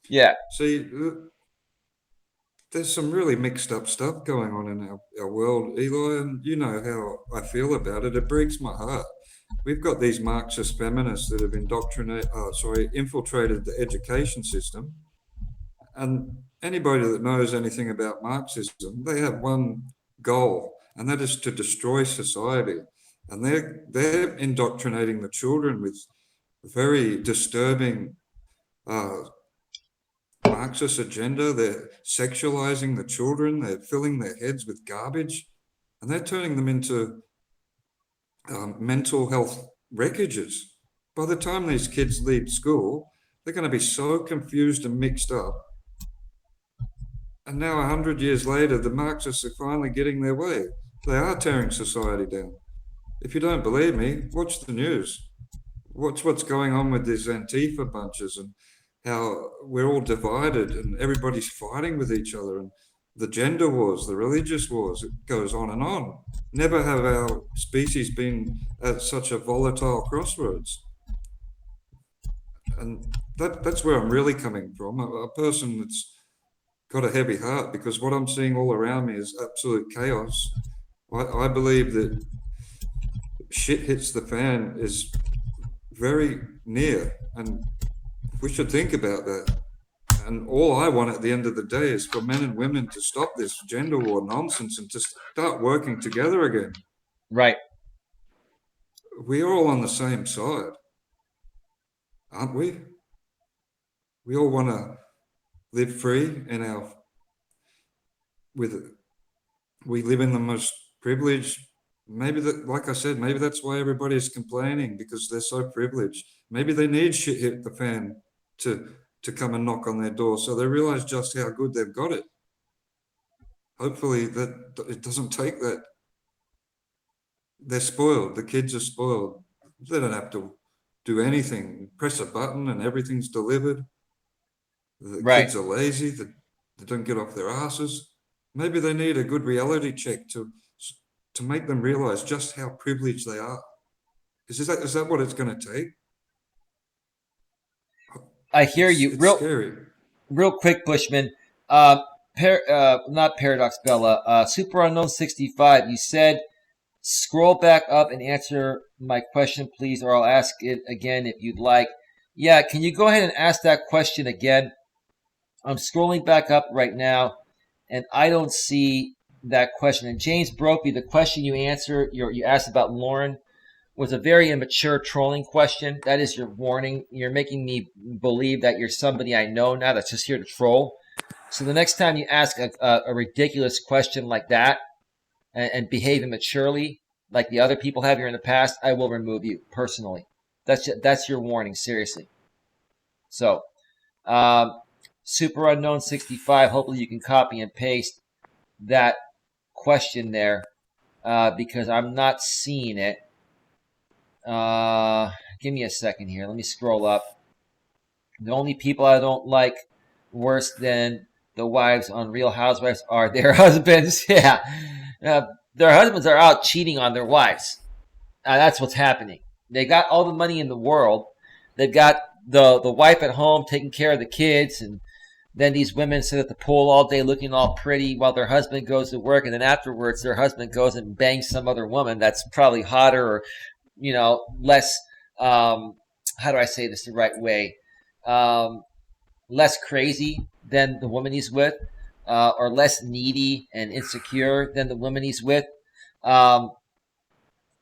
Yeah. See, there's some really mixed up stuff going on in our world, Eli, and you know how I feel about it. It breaks my heart. We've got these Marxist feminists that have infiltrated the education system. And anybody that knows anything about Marxism, they have one goal, and that is to destroy society. And they're indoctrinating the children with very disturbing Marxist agenda. They're sexualizing the children. They're filling their heads with garbage, and they're turning them into mental health wreckages. By the time these kids leave school, they're going to be so confused and mixed up. And now 100 years later, the Marxists are finally getting their way. They are tearing society down. If you don't believe me, watch the news. Watch what's going on with these Antifa bunches and how we're all divided and everybody's fighting with each other, and the gender wars, the religious wars, it goes on and on. Never have our species been at such a volatile crossroads. And that's where I'm really coming from, a person that's got a heavy heart, because what I'm seeing all around me is absolute chaos. I believe that shit hits the fan is very near, and we should think about that. And all I want at the end of the day is for men and women to stop this gender war nonsense and to start working together again. Right. We're all on the same side, aren't we? We all want to live free we live in the most privileged. Maybe like I said, maybe that's why everybody's complaining, because they're so privileged. Maybe they need shit hit the fan to come and knock on their door, so they realize just how good they've got it. Hopefully that it doesn't take that. They're spoiled. The kids are spoiled. They don't have to do anything. Press a button and everything's delivered. The kids are lazy. They don't get off their asses. Maybe they need a good reality check to make them realize just how privileged they are. Is that what it's going to take? I hear you. It's scary. Real quick, Bushman. Not Paradox Bella. Super Unknown 65. You said Scroll back up and answer my question, please, or I'll ask it again if you'd like. Yeah, can you go ahead and ask that question again? I'm scrolling back up right now, and I don't see that question. And James Brophy, the question you asked about Lauren was a very immature trolling question. That is your warning. You're making me believe that you're somebody I know now that's just here to troll. So the next time you ask a ridiculous question like that and behave immaturely like the other people have here in the past, I will remove you personally. That's your warning, seriously. So, Super Unknown 65, hopefully you can copy and paste that question there because I'm not seeing it. Give me a second here. Let me scroll up. The only people I don't like worse than the wives on Real Housewives are their husbands. Yeah. Their husbands are out cheating on their wives. That's what's happening. They got all the money in the world. They've got the wife at home taking care of the kids, and then these women sit at the pool all day looking all pretty while their husband goes to work, and then afterwards their husband goes and bangs some other woman that's probably hotter or, less, how do I say this the right way? Less crazy than the woman he's with, or less needy and insecure than the woman he's with.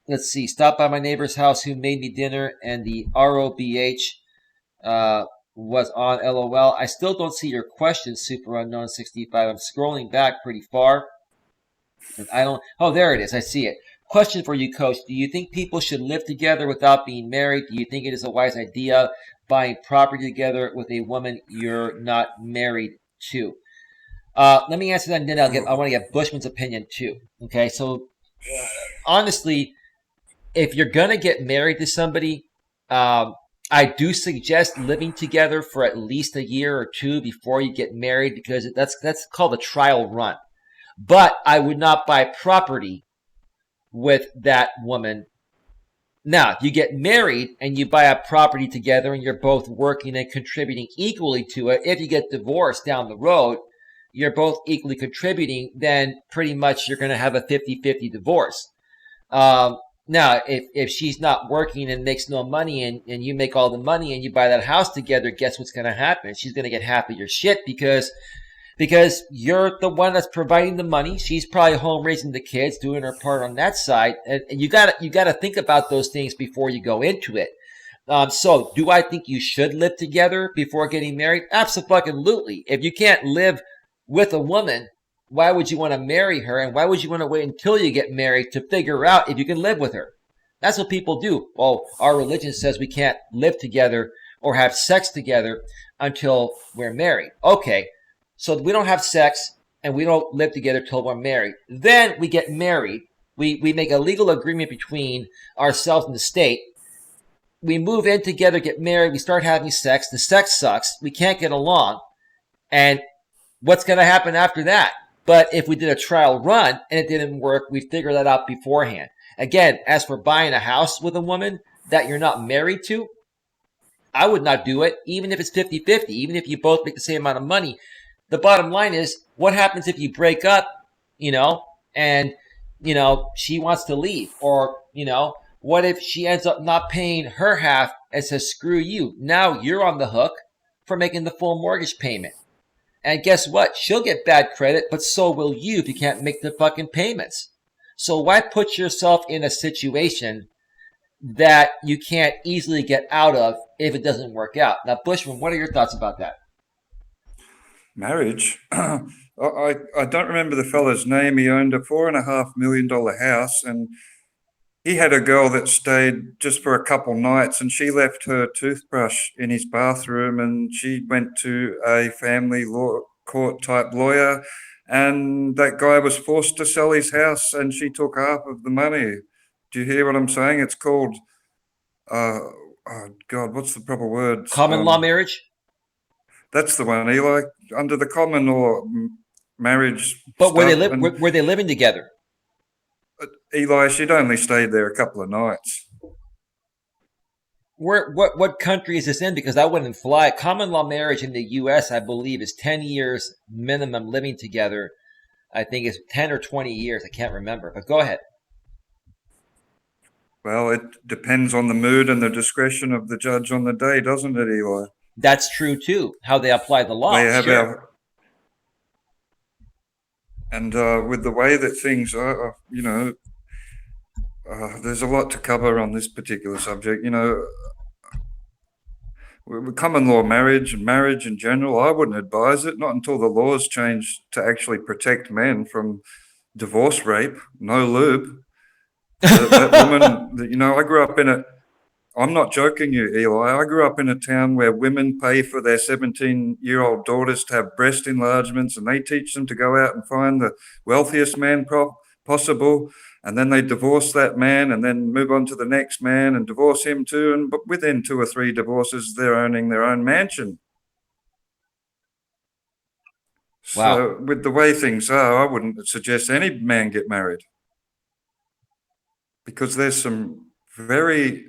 Let's see. Stopped by my neighbor's house who made me dinner, and the ROBH was on LOL. I still don't see your question, Super Unknown 65. I'm scrolling back pretty far. And I don't. Oh, there it is. I see it. Question for you, Coach. Do you think people should live together without being married? Do you think it is a wise idea buying property together with a woman you're not married to? Let me answer that, and then I want to get Bushman's opinion too. Okay, so honestly, if you're gonna get married to somebody, I do suggest living together for at least a year or two before you get married, because that's called a trial run. But I would not buy property with that woman. Now, if you get married and you buy a property together and you're both working and contributing equally to it, if you get divorced down the road, you're both equally contributing, then pretty much you're going to have a 50-50 divorce. Now, if she's not working and makes no money and you make all the money and you buy that house together, guess what's going to happen? She's going to get half of your shit because you're the one that's providing the money. She's probably home raising the kids, doing her part on that side. And you gotta think about those things before you go into it. So do I think you should live together before getting married? Absolutely. If you can't live with a woman, why would you want to marry her? And why would you want to wait until you get married to figure out if you can live with her? That's what people do. Well, our religion says we can't live together or have sex together until we're married. Okay. So we don't have sex and we don't live together till we're married. Then we get married. We make a legal agreement between ourselves and the state. We move in together, get married. We start having sex. The sex sucks. We can't get along. And what's going to happen after that? But if we did a trial run and it didn't work, we figure that out beforehand. Again, as for buying a house with a woman that you're not married to, I would not do it, even if it's 50-50, even if you both make the same amount of money. The bottom line is, what happens if you break up, and, she wants to leave? Or, what if she ends up not paying her half and says, screw you? Now you're on the hook for making the full mortgage payment. And guess what? She'll get bad credit, but so will you if you can't make the fucking payments. So why put yourself in a situation that you can't easily get out of if it doesn't work out? Now, Bushman, what are your thoughts about that? Marriage? I don't remember the fella's name. He owned a $4.5 million house, and he had a girl that stayed just for a couple nights, and she left her toothbrush in his bathroom, and she went to a family law court type lawyer, and that guy was forced to sell his house, and she took half of the money. Do you hear what I'm saying? It's called, oh God, what's the proper word? Common law marriage? That's the one, Eli. Under the common law marriage. But were they living together? Eli, she'd only stayed there a couple of nights. What country is this in? Because I wouldn't fly. Common law marriage in the U.S., I believe, is 10 years minimum living together. I think it's 10 or 20 years. I can't remember. But go ahead. Well, it depends on the mood and the discretion of the judge on the day, doesn't it, Eli? That's true too. How they apply the law. They have Sure. and with the way that things are, there's a lot to cover on this particular subject. With common law marriage and marriage in general, I wouldn't advise it, not until the laws change to actually protect men from divorce rape, no lube. That woman, I grew up in I'm not joking you, Eli. I grew up in a town where women pay for their 17-year-old daughters to have breast enlargements, and they teach them to go out and find the wealthiest man possible. And then they divorce that man and then move on to the next man and divorce him too. And within 2 or 3 divorces, they're owning their own mansion. Wow. So with the way things are, I wouldn't suggest any man get married, because there's some very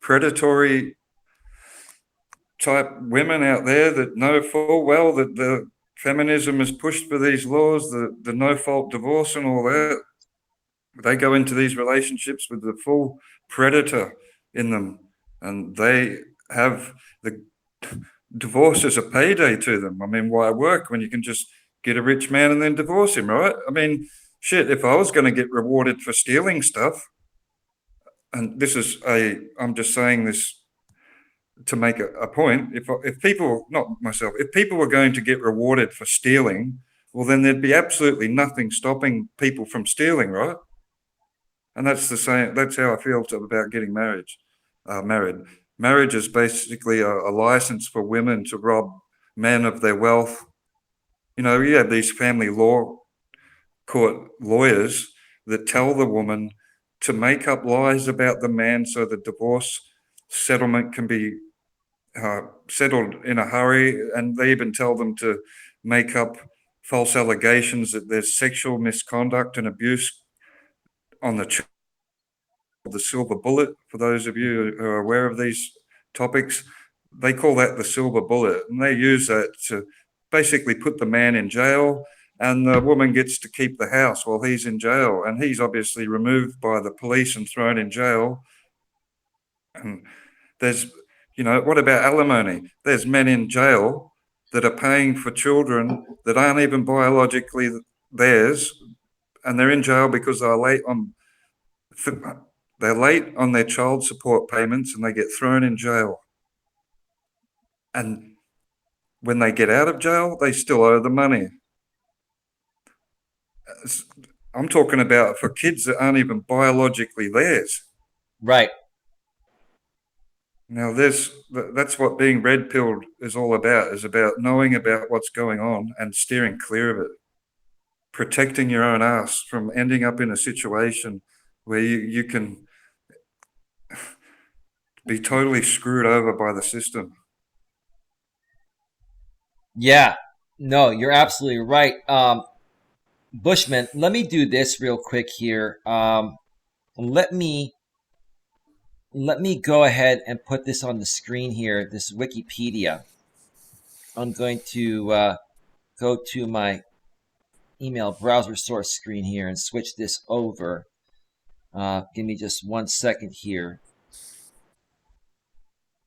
predatory type women out there that know full well that the feminism has pushed for these laws, the no-fault divorce and all that. They go into these relationships with the full predator in them, and they have the divorce as a payday to them. I mean, why work when you can just get a rich man and then divorce him, right? I mean, shit, if I was going to get rewarded for stealing stuff, and I'm just saying this to make a point, if people, not myself, if people were going to get rewarded for stealing, well, then there'd be absolutely nothing stopping people from stealing, right? And that's the same. That's how I feel about getting married. Marriage is basically a license for women to rob men of their wealth. You have these family law court lawyers that tell the woman to make up lies about the man so the divorce settlement can be settled in a hurry, and they even tell them to make up false allegations that there's sexual misconduct and abuse on the silver bullet. For those of you who are aware of these topics, they call that the silver bullet, and they use that to basically put the man in jail, and the woman gets to keep the house while he's in jail, and he's obviously removed by the police and thrown in jail. And what about alimony? There's men in jail that are paying for children that aren't even biologically theirs, and they're in jail because they're late on their child support payments, and they get thrown in jail. And when they get out of jail, they still owe the money. I'm talking about for kids that aren't even biologically theirs. Right. Now, that's what being red-pilled is all about, is about knowing about what's going on and steering clear of it, protecting your own ass from ending up in a situation where you can be totally screwed over by the system. Yeah. No, you're absolutely right. Bushman, let me do this real quick here. Let me go ahead and put this on the screen here, this Wikipedia. I'm going to go to my email browser source screen here and switch this over. Give me just 1 second here.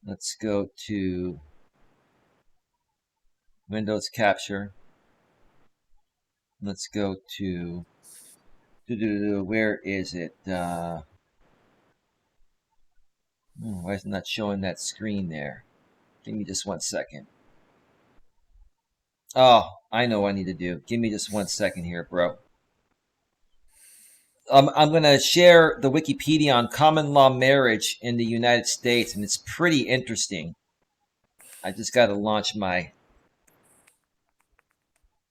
Let's go to Windows Capture. Let's go to where is it? Why is it not showing that screen there? Give me just 1 second. Oh, I know what I need to do. Give me just 1 second here, bro. I'm going to share the Wikipedia on common law marriage in the United States, and it's pretty interesting. I just got to launch my...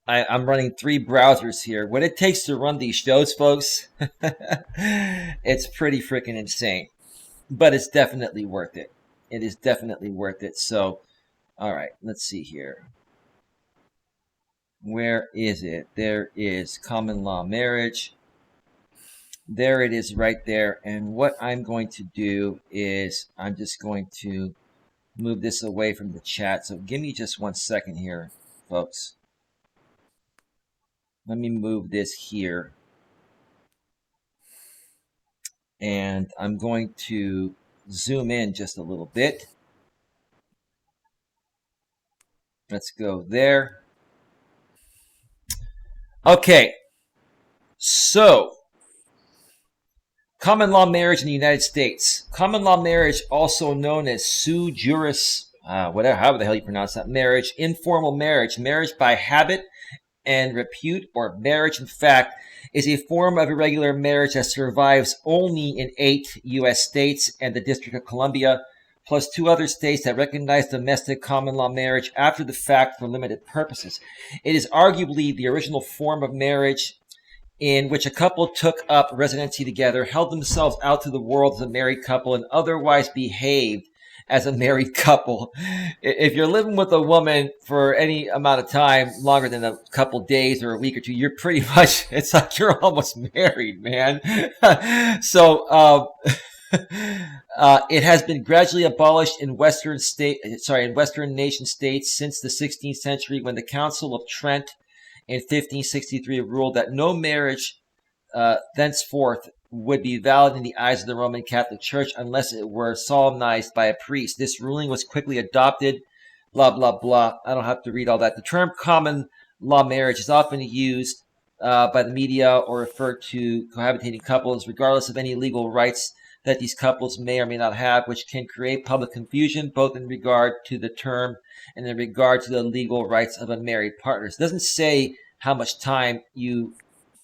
I'm running 3 browsers here. What it takes to run these shows, folks, it's pretty freaking insane. But it's definitely worth it. It is definitely worth it. So, all right, let's see here. Where is it? There is common law marriage. There it is right there. And what I'm going to do is I'm just going to move this away from the chat. So give me just 1 second here, folks. Let me move this here. And I'm going to zoom in just a little bit. Let's go there. Okay, so common law marriage in the United States. Common law marriage, also known as sui juris, whatever, however the hell you pronounce that, marriage, informal marriage, marriage by habit and repute, or marriage in fact, is a form of irregular marriage that survives only in 8 U.S. states and the District of Columbia, plus 2 other states that recognize domestic common law marriage after the fact for limited purposes. It is arguably the original form of marriage in which a couple took up residency together, held themselves out to the world as a married couple, and otherwise behaved as a married couple. If you're living with a woman for any amount of time, longer than a couple days or a week or two, you're pretty much, it's like you're almost married, man. So, it has been gradually abolished in Western nation states since the 16th century, when the Council of Trent in 1563 ruled that no marriage thenceforth would be valid in the eyes of the Roman Catholic Church unless it were solemnized by a priest. This ruling was quickly adopted, blah, blah, blah. I don't have to read all that. The term common law marriage is often used by the media or referred to cohabitating couples, regardless of any legal rights that these couples may or may not have, which can create public confusion, both in regard to the term and in regard to the legal rights of a married partner. It doesn't say how much time you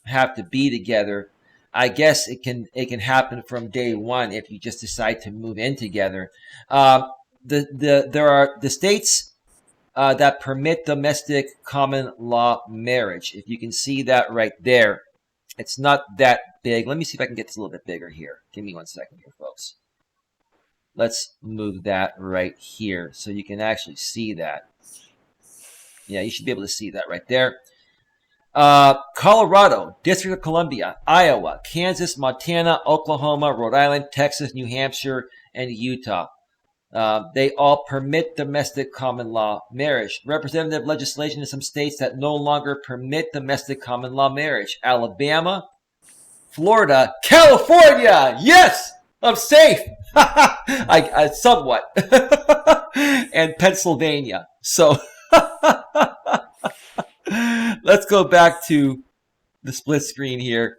have to be together. I guess it can happen from day one if you just decide to move in together. There are the states that permit domestic common law marriage. If you can see that right there, it's not that big. Let me see if I can get this a little bit bigger here. Give me 1 second here, folks. Let's move that right here so you can actually see that. Yeah, you should be able to see that right there. Colorado, District of Columbia, Iowa, Kansas, Montana, Oklahoma, Rhode Island, Texas, New Hampshire, and Utah. They all permit domestic common law marriage. Representative legislation in some states that no longer permit domestic common law marriage. Alabama, Florida, California. Yes, I'm safe. I somewhat. And Pennsylvania. So let's go back to the split screen here.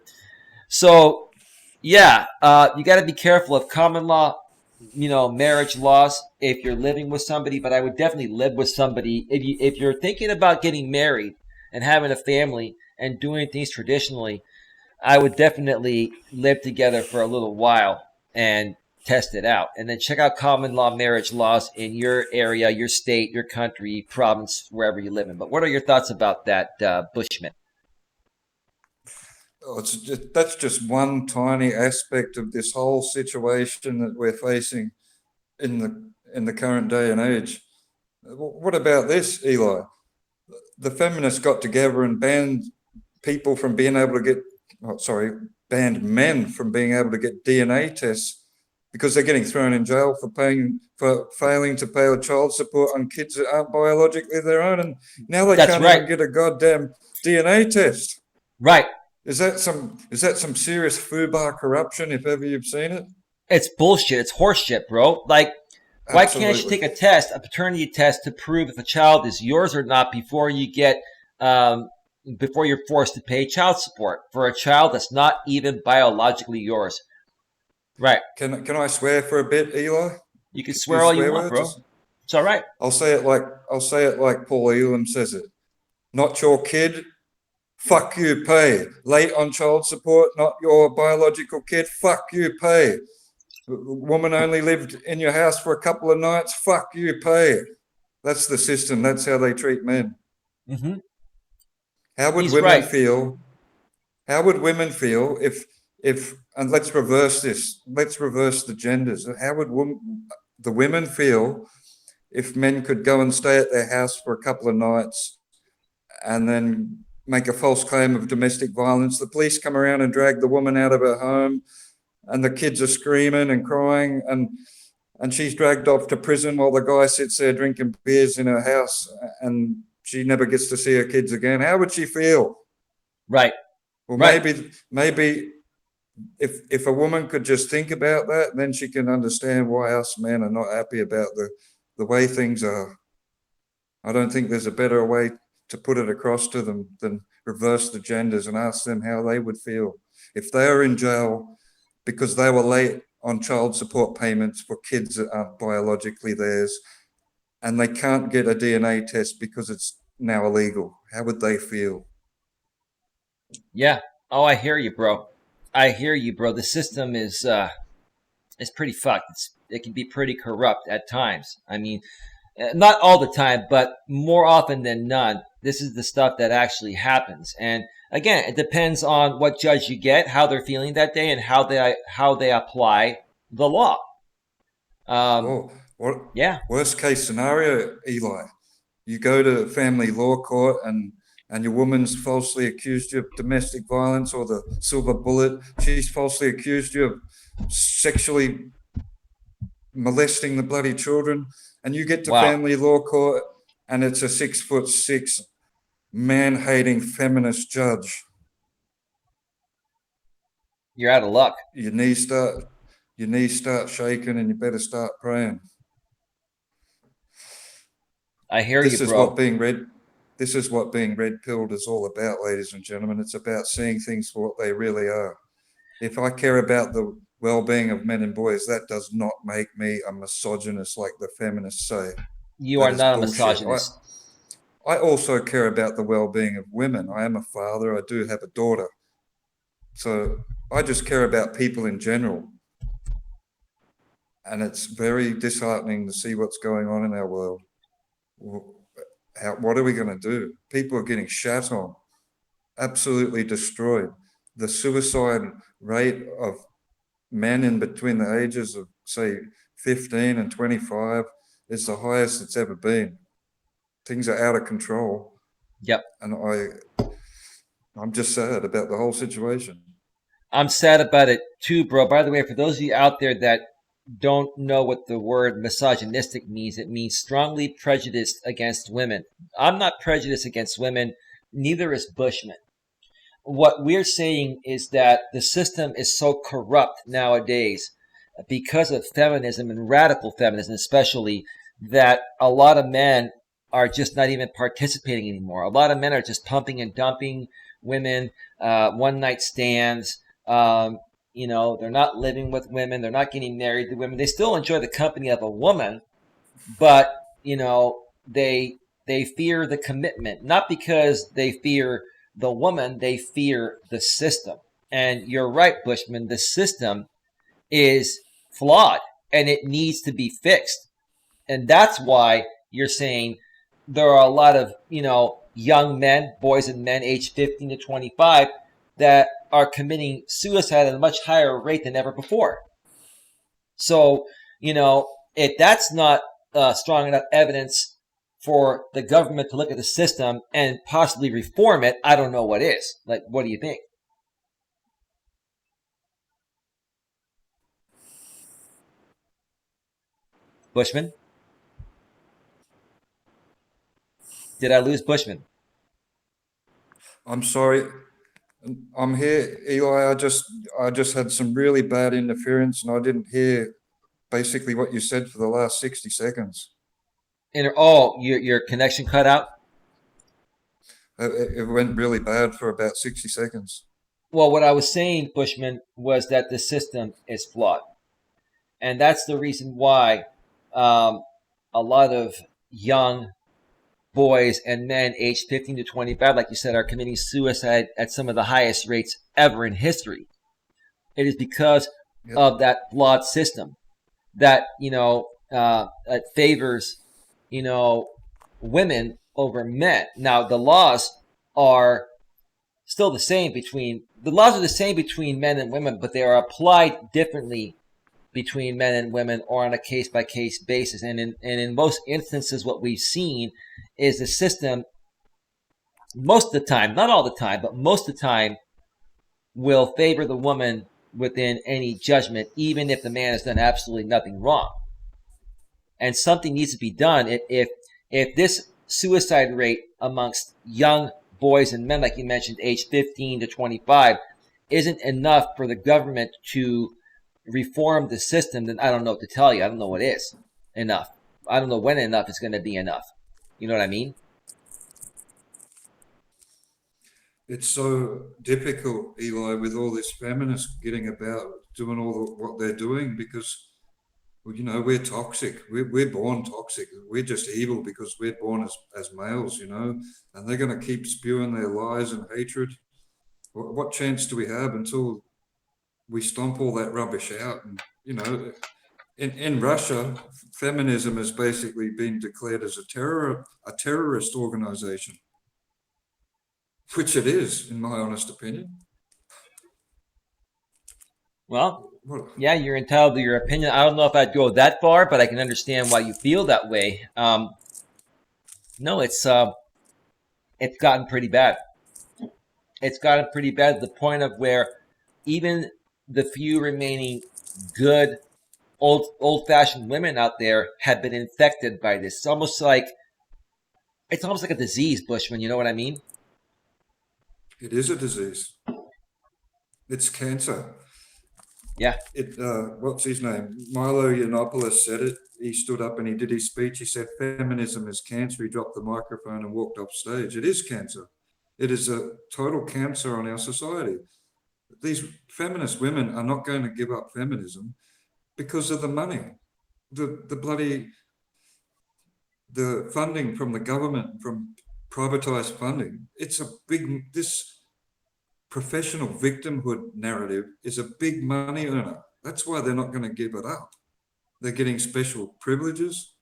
So yeah, you got to be careful of common law, marriage laws if you're living with somebody, but I would definitely live with somebody. If you're thinking about getting married and having a family and doing things traditionally, I would definitely live together for a little while and test it out. And then check out common law marriage laws in your area, your state, your country, province, wherever you live in. But what are your thoughts about that, Bushman? Oh, that's just one tiny aspect of this whole situation that we're facing in the current day and age. What about this, Eli? The feminists got together and banned people from being able to get, banned men from being able to get DNA tests because they're getting thrown in jail for failing to pay child support on kids that aren't biologically their own, and now they can't even get a goddamn DNA test. Right. Is that some serious FUBAR corruption, if ever you've seen it? It's bullshit. It's horseshit, bro. Like, why can't you take a paternity test, to prove if a child is yours or not before you're forced to pay child support for a child that's not even biologically yours? Right. Can I swear for a bit, Eli? You can swear all you want, bro. It's all right. I'll say it like Paul Elam says it. Not your kid. Fuck you, pay. Late on child support, not your biological kid. Fuck you, pay. Woman only lived in your house for a couple of nights. Fuck you, pay. That's the system. That's how they treat men. Mm-hmm. How would women feel? How would women feel if and let's reverse this. Let's reverse the genders. How would the women feel if men could go and stay at their house for a couple of nights and then make a false claim of domestic violence? The police come around and drag the woman out of her home, and the kids are screaming and crying, and she's dragged off to prison while the guy sits there drinking beers in her house, and she never gets to see her kids again. How would she feel? Right. Well, right. if a woman could just think about that, then she can understand why us men are not happy about the way things are. I don't think there's a better way to put it across to them than reverse the genders and ask them how they would feel if they are in jail because they were late on child support payments for kids that aren't biologically theirs, and they can't get a DNA test because it's now illegal. How would they feel? Yeah. Oh, I hear you, bro. I hear you, bro. The system is pretty fucked. It can be pretty corrupt at times. I mean, not all the time, but more often than none, this is the stuff that actually happens. And again, it depends on what judge you get, how they're feeling that day, and how they apply the law. Yeah. Worst case scenario, Eli, you go to family law court and your woman's falsely accused you of domestic violence, or the silver bullet, she's falsely accused you of sexually molesting the bloody children, and you get to family law court and it's a 6'6" man-hating feminist judge. You're out of luck. Your knees start shaking and you better start praying. I hear you, bro. This is what being red-pilled is all about, ladies and gentlemen. It's about seeing things for what they really are. If I care about the well-being of men and boys, that does not make me a misogynist like the feminists say. You are not a misogynist. I also care about the well-being of women. I am a father. I do have a daughter. So I just care about people in general. And it's very disheartening to see what's going on in our world. What are we going to do? People are getting shat on, absolutely destroyed. The suicide rate of men in between the ages of, say, 15 and 25 is the highest it's ever been. Things are out of control. Yep. And I'm just sad about the whole situation. I'm sad about it too, bro. By the way, for those of you out there that don't know what the word misogynistic means, it means strongly prejudiced against women. I'm not prejudiced against women, neither is Bushman. What we're saying is that the system is so corrupt nowadays because of feminism and radical feminism especially, that a lot of men are just not even participating anymore. A lot of men are just pumping and dumping women, one night stands. They're not living with women. They're not getting married to women. They still enjoy the company of a woman, but, they fear the commitment, not because they fear the woman, they fear the system. And you're right, Bushman, the system is flawed and it needs to be fixed. And that's why you're saying there are a lot of, young men, boys and men aged 15 to 25 that are committing suicide at a much higher rate than ever before. So, if that's not strong enough evidence for the government to look at the system and possibly reform it, I don't know what is. Like, what do you think? Bushman? Did I lose Bushman? I'm sorry. I'm here, Eli. I just had some really bad interference and I didn't hear basically what you said for the last 60 seconds. Your connection cut out? It went really bad for about 60 seconds. Well, what I was saying, Bushman, was that the system is flawed. And that's the reason why a lot of young boys and men aged 15 to 25, like you said, are committing suicide at some of the highest rates ever in history. It is because of that flawed system that, that favors, women over men. Now, the laws are still the same between men and women, but they are applied differently between men and women or on a case-by-case basis. And in most instances, what we've seen is the system, most of the time, not all the time, but most of the time, will favor the woman within any judgment, even if the man has done absolutely nothing wrong. And something needs to be done. If this suicide rate amongst young boys and men, like you mentioned, age 15 to 25, isn't enough for the government to reform the system, then I don't know what to tell you. I don't know what is enough. I don't know when enough is going to be enough. You know what I mean? It's so difficult, Eli, with all this feminists getting about doing what they're doing because, well, you know, we're toxic. We're born toxic. We're just evil because we're born as males, you know, and they're going to keep spewing their lies and hatred. What chance do we have until we stomp all that rubbish out? And, you know, in Russia, feminism has basically been declared as a terrorist organization, which it is, in my honest opinion. Well, yeah, you're entitled to your opinion. I don't know if I'd go that far, but I can understand why you feel that way. No, it's gotten pretty bad. It's gotten pretty bad to the point of where even the few remaining good old-fashioned women out there have been infected by this. It's almost like a disease, Bushman. You know what I mean? It is a disease. It's cancer. Yeah. What's his name? Milo Yiannopoulos said it. He stood up and he did his speech. He said, feminism is cancer. He dropped the microphone and walked off stage. It is cancer. It is a total cancer on our society. These feminist women are not going to give up feminism because of the money. The funding from the government, from privatized funding. It's a big, this professional victimhood narrative is a big money earner. That's why they're not going to give it up. They're getting special privileges.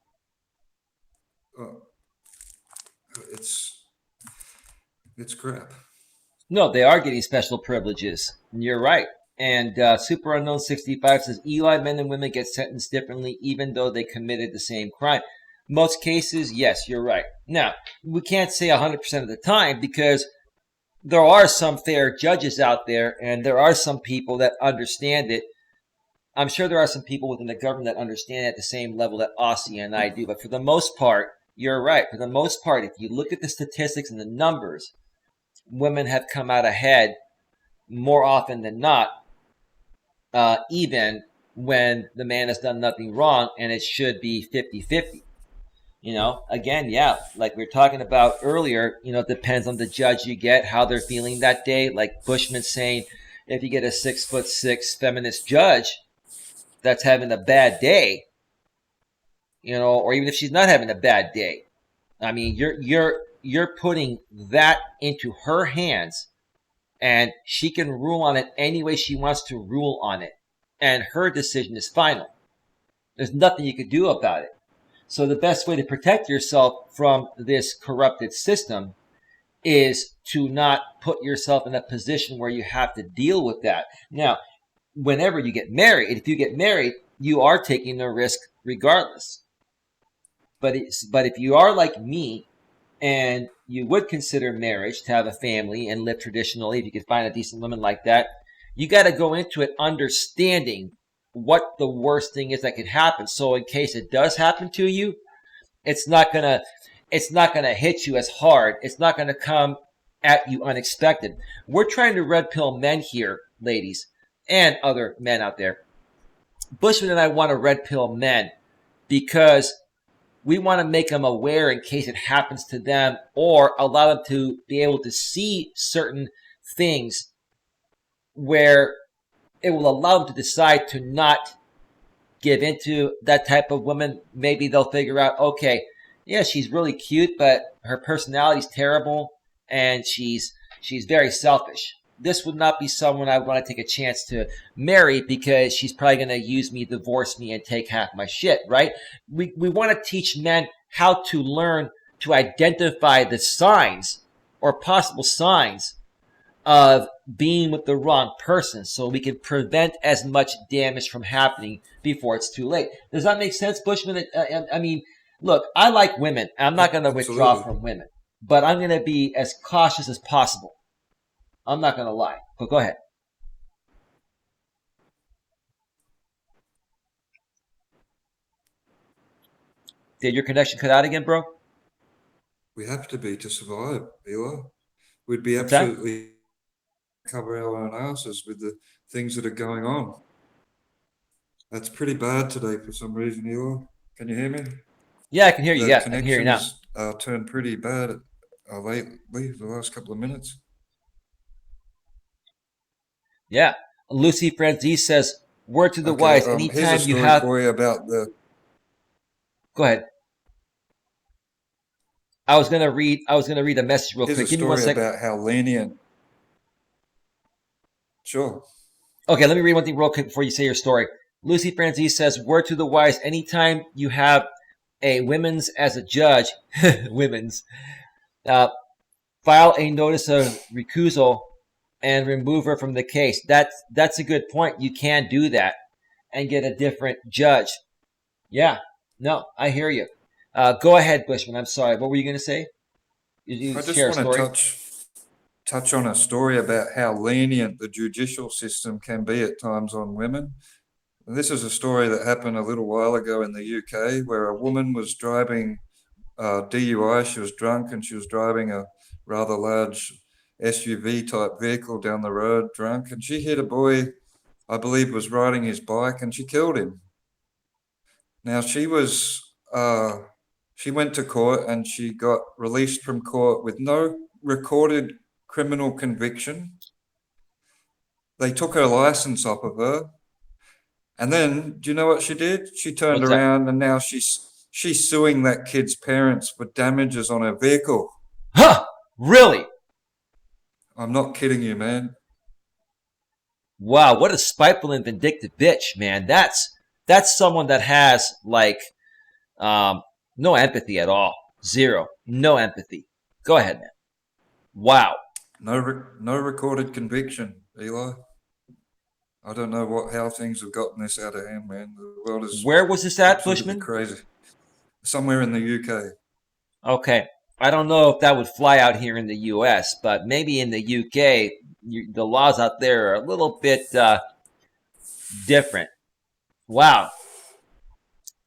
It's crap. No, they are getting special privileges. You're right. And Super Unknown 65 says, Eli, men and women get sentenced differently even though they committed the same crime. Most cases, yes, you're right. Now, we can't say 100% of the time because there are some fair judges out there and there are some people that understand it. I'm sure there are some people within the government that understand it at the same level that Aussie and I do. But for the most part, you're right. For the most part, if you look at the statistics and the numbers, women have come out ahead more often than not, even when the man has done nothing wrong, and it should be 50-50. You know, again, yeah, like we were talking about earlier, you know, it depends on the judge you get, how they're feeling that day. Like Bushman saying, if you get a 6'6" feminist judge that's having a bad day, you know, or even if she's not having a bad day, I mean, you're putting that into her hands, and she can rule on it any way she wants to rule on it, and her decision is final. There's nothing you could do about it. So the best way to protect yourself from this corrupted system is to not put yourself in a position where you have to deal with that. Now, whenever you get married, if you get married, you are taking the risk regardless. But if you are like me and you would consider marriage to have a family and live traditionally, if you could find a decent woman like that, you got to go into it understanding what the worst thing is that could happen. So in case it does happen to you, it's not gonna hit you as hard. It's not gonna come at you unexpected. We're trying to red pill men here, ladies, and other men out there. Bushman and I want to red pill men because we want to make them aware in case it happens to them, or allow them to be able to see certain things where it will allow them to decide to not give into that type of woman. Maybe they'll figure out, okay, yeah, she's really cute, but her personality's terrible and she's very selfish. This would not be someone I would want to take a chance to marry because she's probably going to use me, divorce me, and take half my shit, right? We want to teach men how to learn to identify the signs or possible signs of being with the wrong person so we can prevent as much damage from happening before it's too late. Does that make sense, Bushman? I mean, look, I like women. I'm not going to withdraw from women, but I'm going to be as cautious as possible. I'm not going to lie, but go ahead. Did your connection cut out again, bro? We have to be to survive, Eli. We'd be absolutely cover our own asses with the things that are going on. That's pretty bad today for some reason, Eli. Can you hear me? Yeah, I can hear you. The Yeah, I can hear you now. connections turned pretty bad lately, the last couple of minutes. Yeah. Lucy Francis says, word to the Okay, wise, here's a anytime you story have. for you about the. Go ahead. I was gonna read a message real Here's a quick. Give me one story second. about how lenient. Sure. Okay, let me read one thing real quick before you say your story. Lucy Francis says, word to the wise, anytime you have a women's as a judge, women's, uh, file a notice of recusal and remove her from the case. That's a good point. You can do that and get a different judge. Yeah, no, I hear you. Go ahead, Bushman. I'm sorry. What were you going to say? You I just share a want to story? touch on a story about how lenient the judicial system can be at times on women. And this is a story that happened a little while ago in the UK, where a woman was driving DUI. She was drunk and she was driving a rather large SUV type vehicle down the road drunk, and she hit a boy, I believe, was riding his bike, and she killed him. Now she went to court and she got released from court with no recorded criminal conviction. They took her license off of her. And then, do you know what she did? She turned What's that? around and now she's suing that kid's parents for damages on her vehicle. Huh? Really? I'm not kidding you, man. Wow, what a spiteful and vindictive bitch, man. That's someone that has like um no empathy at all. Zero. No empathy. Go ahead, man. Wow. No recorded conviction, Eli. I don't know how things have gotten this out of hand, man. The world is Where was this at, absolutely Bushman? crazy. Somewhere in the UK. Okay. I don't know if that would fly out here in the US, but maybe in the UK, the laws out there are a little bit different. Wow.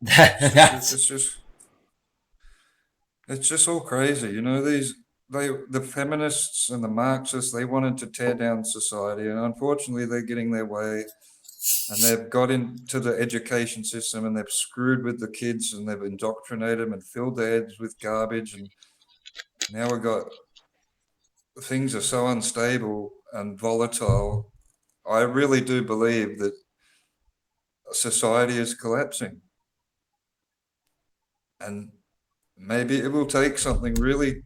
That's It's just it's just all crazy, you know. The feminists and the Marxists, they wanted to tear down society, and unfortunately, they're getting their way. And they've got into the education system, and they've screwed with the kids, and they've indoctrinated them and filled their heads with garbage. And now we've got things are so unstable and volatile. I really do believe that society is collapsing, and maybe it will take something really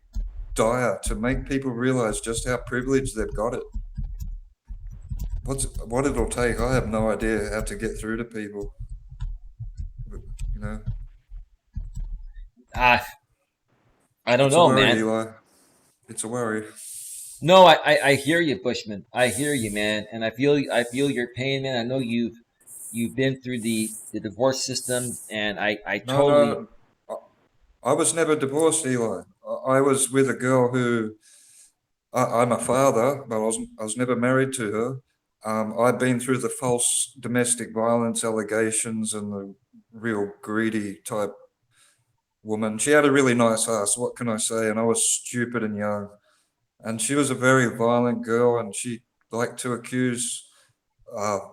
dire to make people realize just how privileged they've got it. What it'll take, I have no idea how to get through to people. But, you know, I don't it's a know, worry, man. Eli. It's a worry. No, I hear you, Bushman. I hear you, man, and I feel your pain, man. I know you've been through the divorce system, and I No, totally. no, I was never divorced, Eli. I was with a girl who I'm a father, but I was never married to her. I've been through the false domestic violence allegations and the real greedy type woman. She had a really nice ass. What can I say? And I was stupid and young. And she was a very violent girl, and she liked to accuse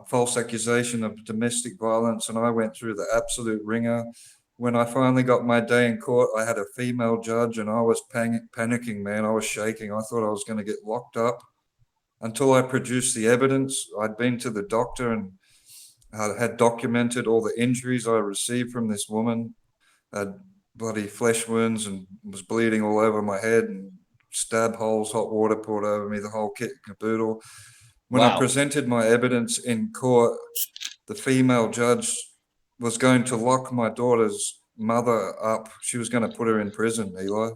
false accusation of domestic violence. And I went through the absolute ringer. When I finally got my day in court, I had a female judge, and I was panicking, man. I was shaking. I thought I was going to get locked up until I produced the evidence. I'd been to the doctor and had documented all the injuries I received from this woman. Had bloody flesh wounds and was bleeding all over my head and stab holes, hot water poured over me, the whole kit and caboodle. When I Wow. presented my evidence in court, the female judge was going to lock my daughter's mother up. She was going to put her in prison, Eli.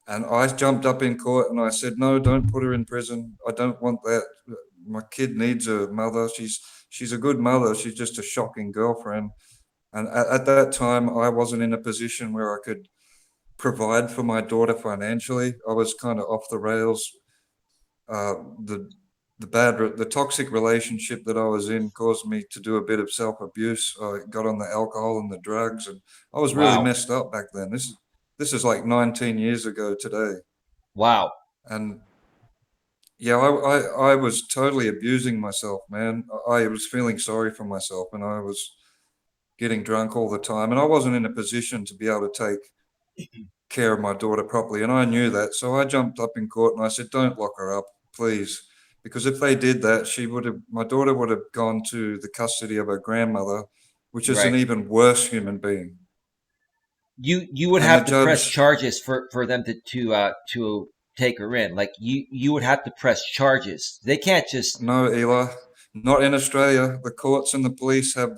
And I jumped up in court and I said, "No, don't put her in prison. I don't want that. My kid needs a mother. She's a good mother. She's just a shocking girlfriend." And at that time, I wasn't in a position where I could provide for my daughter financially. I was kind of off the rails. Uh, the the toxic relationship that I was in caused me to do a bit of self abuse. I got on the alcohol and the drugs, and I was really Wow. messed up back then. This is like 19 years ago today, Wow. and Yeah, I was totally abusing myself, man. I was feeling sorry for myself, and I was getting drunk all the time, and I wasn't in a position to be able to take care of my daughter properly, and I knew that. So I jumped up in court and I said, "Don't lock her up, please," because if they did that, my daughter would have gone to the custody of her grandmother, which is an Right. even worse human being. You would And the have to press judge, charges for them to take her in. Like you would have to press charges. They can't just no, Eli, not in Australia. The courts and the police have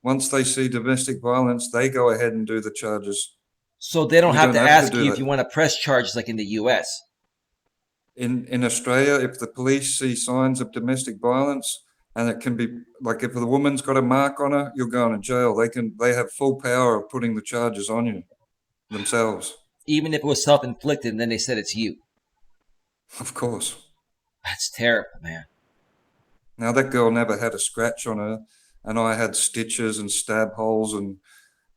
once they see domestic violence, they go ahead and do the charges. so they don't You have don't to have to ask do you if you that. want to press charges like in the US. In Australia, if the police see signs of domestic violence, and it can be like if the woman's got a mark on her, you're going to jail. They have full power of putting the charges on you themselves. Even if it was self-inflicted and then they said it's you. Of course. That's terrible, man. Now that girl never had a scratch on her, and I had stitches and stab holes, and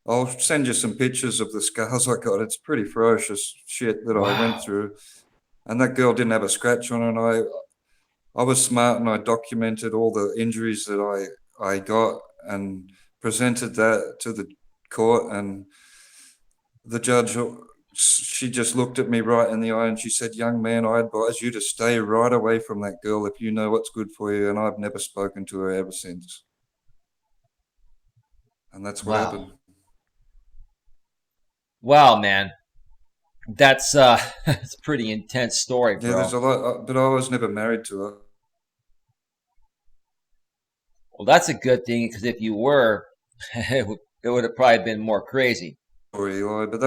I'll send you some pictures of the scars I got. It's pretty ferocious shit that I went Wow. through. And that girl didn't have a scratch on her, and I was smart and I documented all the injuries that I got and presented that to the court. And the judge, she just looked at me right in the eye and she said, "Young man, I advise you to stay right away from that girl if you know what's good for you." And I've never spoken to her ever since. And that's what Wow. happened. Wow, man. That's that's a pretty intense story, Yeah, there's bro. a lot, but I was never married to her. Well, that's a good thing because if you were, it would have probably been more crazy. Or Eli, but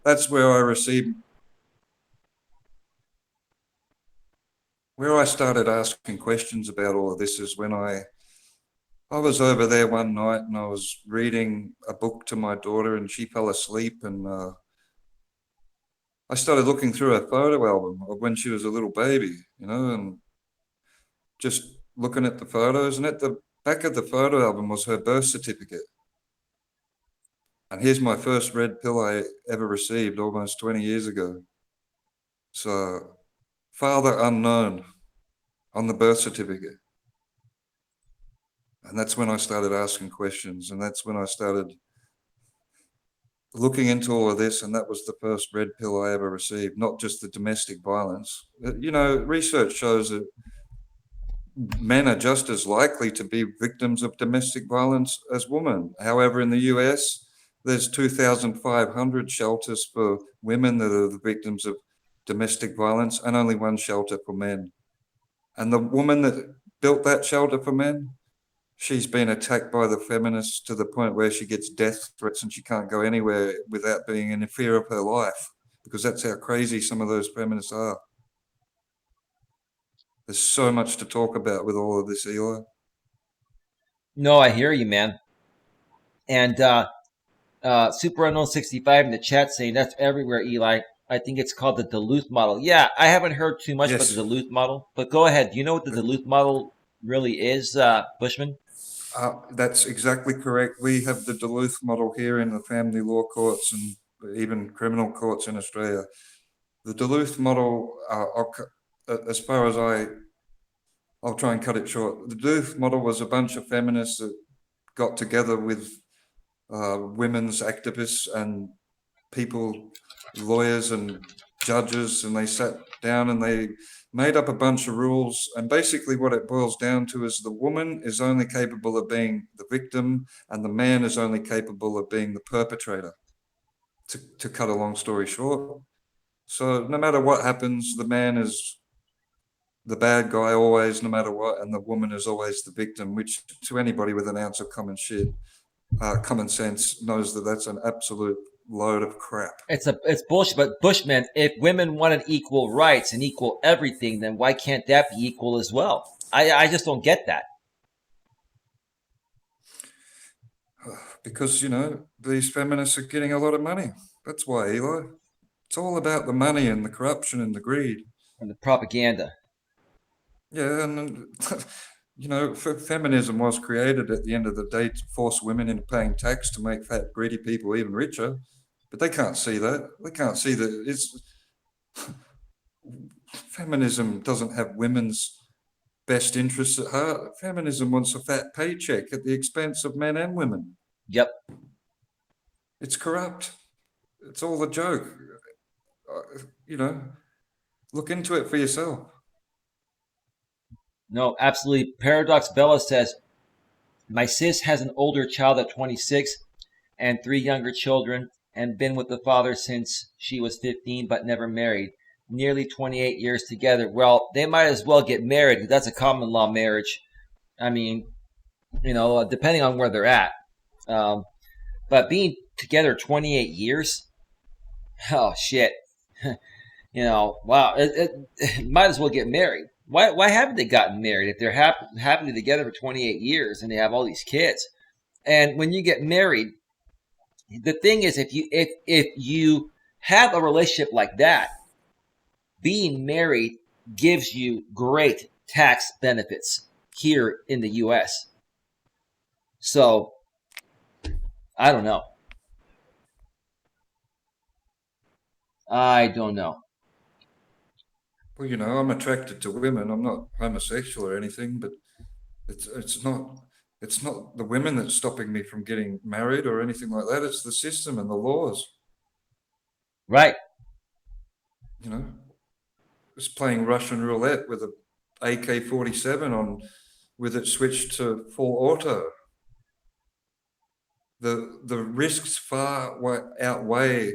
that's where where I started asking questions about all of this is when I was over there one night and I was reading a book to my daughter and she fell asleep, and I started looking through her photo album of when she was a little baby, and just looking at the photos, and at the back of the photo album was her birth certificate. And here's my first red pill I ever received almost 20 years ago. So, father unknown on the birth certificate. And that's when I started asking questions, and that's when I started looking into all of this, and that was the first red pill I ever received, not just the domestic violence. Research shows that men are just as likely to be victims of domestic violence as women. However, in the US, there's 2,500 shelters for women that are the victims of domestic violence and only one shelter for men. And the woman that built that shelter for men, she's been attacked by the feminists to the point where she gets death threats and she can't go anywhere without being in fear of her life, because that's how crazy some of those feminists are. There's so much to talk about with all of this, Eli. No, I hear you, man. And Super Unknown 65 in the chat saying that's everywhere, Eli. I think it's called the Duluth model. Yeah, I haven't heard too much about the Yes, Duluth model, but go ahead. Do you know what the Duluth model really is, Bushman? that's exactly correct. We have the Duluth model here in the family law courts and even criminal courts in Australia. The Duluth model, as far as I'll try and cut it short. The Duluth model was a bunch of feminists that got together with women's activists and people, lawyers and judges, and they sat down and they made up a bunch of rules. And basically, what it boils down to is the woman is only capable of being the victim, and the man is only capable of being the perpetrator. To cut a long story short. So, no matter what happens, the man is the bad guy always, no matter what, and the woman is always the victim, which to anybody with an ounce of common sense knows that that's an absolute load of crap. It's bullshit. But Bushman, if women wanted equal rights and equal everything, then why can't that be equal as well? I just don't get that. Because, these feminists are getting a lot of money. That's why, Eli. It's all about the money and the corruption and the greed. And the propaganda. Yeah, and feminism was created at the end of the day to force women into paying tax to make fat, greedy people even richer. But they can't see that. They can't see that it's Feminism doesn't have women's best interests at heart. Feminism wants a fat paycheck at the expense of men and women. Yep. It's corrupt. It's all a joke. Look into it for yourself. No, absolutely. Paradox Bella says, my sis has an older child at 26 and 3 younger children and been with the father since she was 15 but never married. Nearly 28 years together. Well, they might as well get married because that's a common law marriage. I mean, depending on where they're at. But being together 28 years, oh shit. Wow. It might as well get married. Why haven't they gotten married if they're happily together for 28 years and they have all these kids? And when you get married, the thing is, if you have a relationship like that, being married gives you great tax benefits here in the U.S. So, I don't know. Well, I'm attracted to women. I'm not homosexual or anything, but it's not the women that's stopping me from getting married or anything like that. It's the system and the laws. Right. Just playing Russian roulette with a AK-47 on, with it switched to full auto. The risks far outweigh.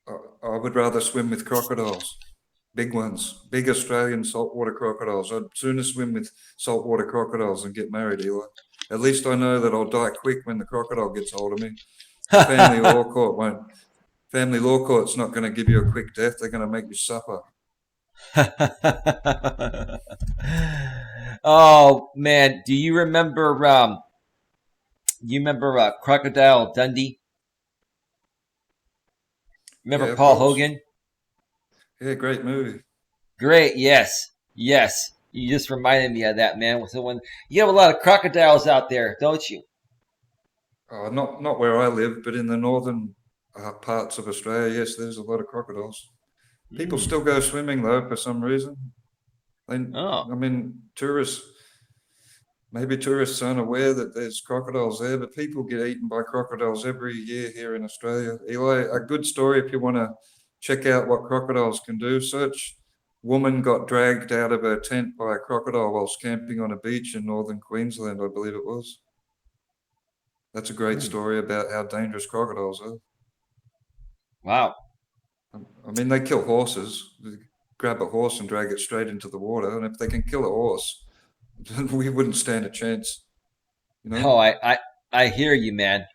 I would rather swim with crocodiles, big ones, big Australian saltwater crocodiles. I'd sooner swim with saltwater crocodiles than get married, Eli. At least I know that I'll die quick when the crocodile gets hold of me. Family law court won't. Family law court's not going to give you a quick death. They're going to make you suffer. Oh man, do you remember? Crocodile Dundee? Remember Paul Hogan? Yeah, great movie. Great, yes. You just reminded me of that, man. So when you have a lot of crocodiles out there, don't you? Oh, not where I live, but in the northern parts of Australia, yes, there's a lot of crocodiles. People still go swimming though for some reason. I mean, maybe tourists aren't aware that there's crocodiles there, but people get eaten by crocodiles every year here in Australia. Eli, a good story if you want to check out what crocodiles can do. Search woman got dragged out of her tent by a crocodile whilst camping on a beach in northern Queensland, I believe it was. That's a great story about how dangerous crocodiles are. Wow. I mean, they kill horses. They grab a horse and drag it straight into the water. And if they can kill a horse, we wouldn't stand a chance. Oh, I hear you, man.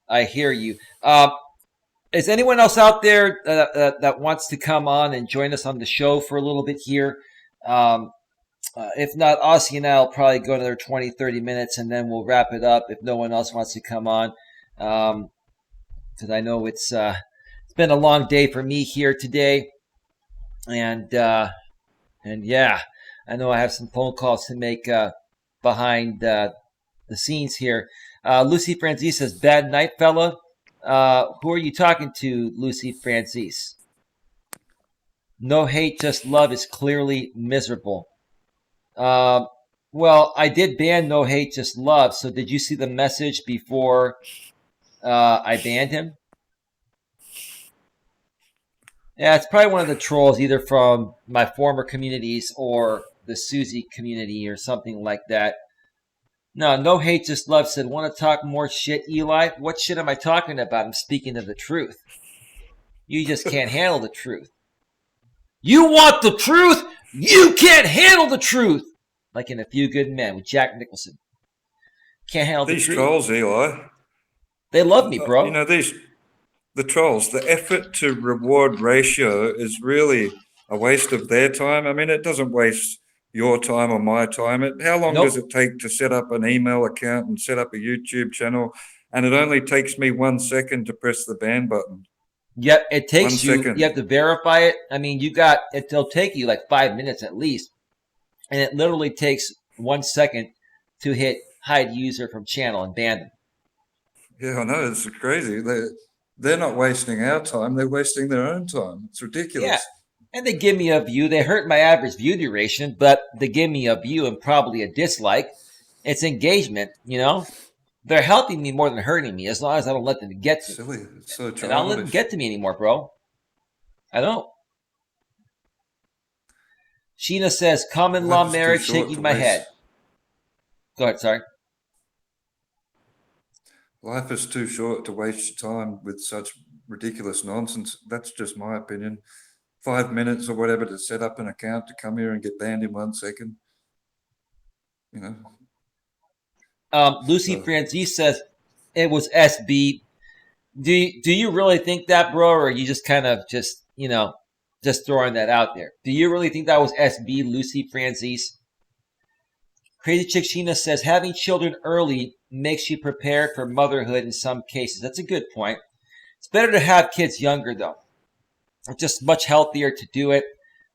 I hear you. Is anyone else out there that wants to come on and join us on the show for a little bit here? If not, Aussie and I will probably go another 20, 30 minutes, and then we'll wrap it up if no one else wants to come on. Because I know it's been a long day for me here today. And yeah, I know I have some phone calls to make behind the scenes here. Lucy Francis says, bad night, fella. Who are you talking to, Lucy Francis? No hate, just love is clearly miserable. Well, I did ban No Hate, Just Love. So did you see the message before I banned him? Yeah, it's probably one of the trolls, either from my former communities or the Susie community or something like that. No hate, just love said, want to talk more shit, Eli? What shit am I talking about? I'm speaking of the truth. You just can't handle the truth. You want the truth? You can't handle the truth. Like in A Few Good Men with Jack Nicholson. Can't handle the truth. These trolls, Eli. They love me, bro. The trolls, the effort to reward ratio is really a waste of their time. I mean, it doesn't waste your time or my time. How long does it take to set up an email account and set up a YouTube channel? And it only takes me 1 second to press the ban button. Yep, it takes you. You have to verify it. I mean, it'll take you like 5 minutes at least. And it literally takes 1 second to hit hide user from channel and ban them. Yeah, I know. It's crazy. they're not wasting our time, they're wasting their own time. It's Yeah. ridiculous. And they give me a view. They hurt my average view duration, but they give me a view and probably a dislike. It's engagement, you know? They're helping me more than hurting me as long as I don't let them get to me. Silly. It's so And I don't let them childish. get to me anymore, bro. I don't. Sheena says, common law Life is too marriage short shaking to my waste. head. Go ahead, sorry. Life is too short to waste your time with such ridiculous nonsense. That's just my opinion. 5 minutes or whatever to set up an account to come here and get banned in 1 second. You know. Lucy Francis says it was SB. Do you really think that, bro, or are you just kind of just throwing that out there? Do you really think that was SB, Lucy Francis? Crazy Chick Sheena says having children early makes you prepared for motherhood in some cases. That's a good point. It's better to have kids younger, though. It's just much healthier to do it.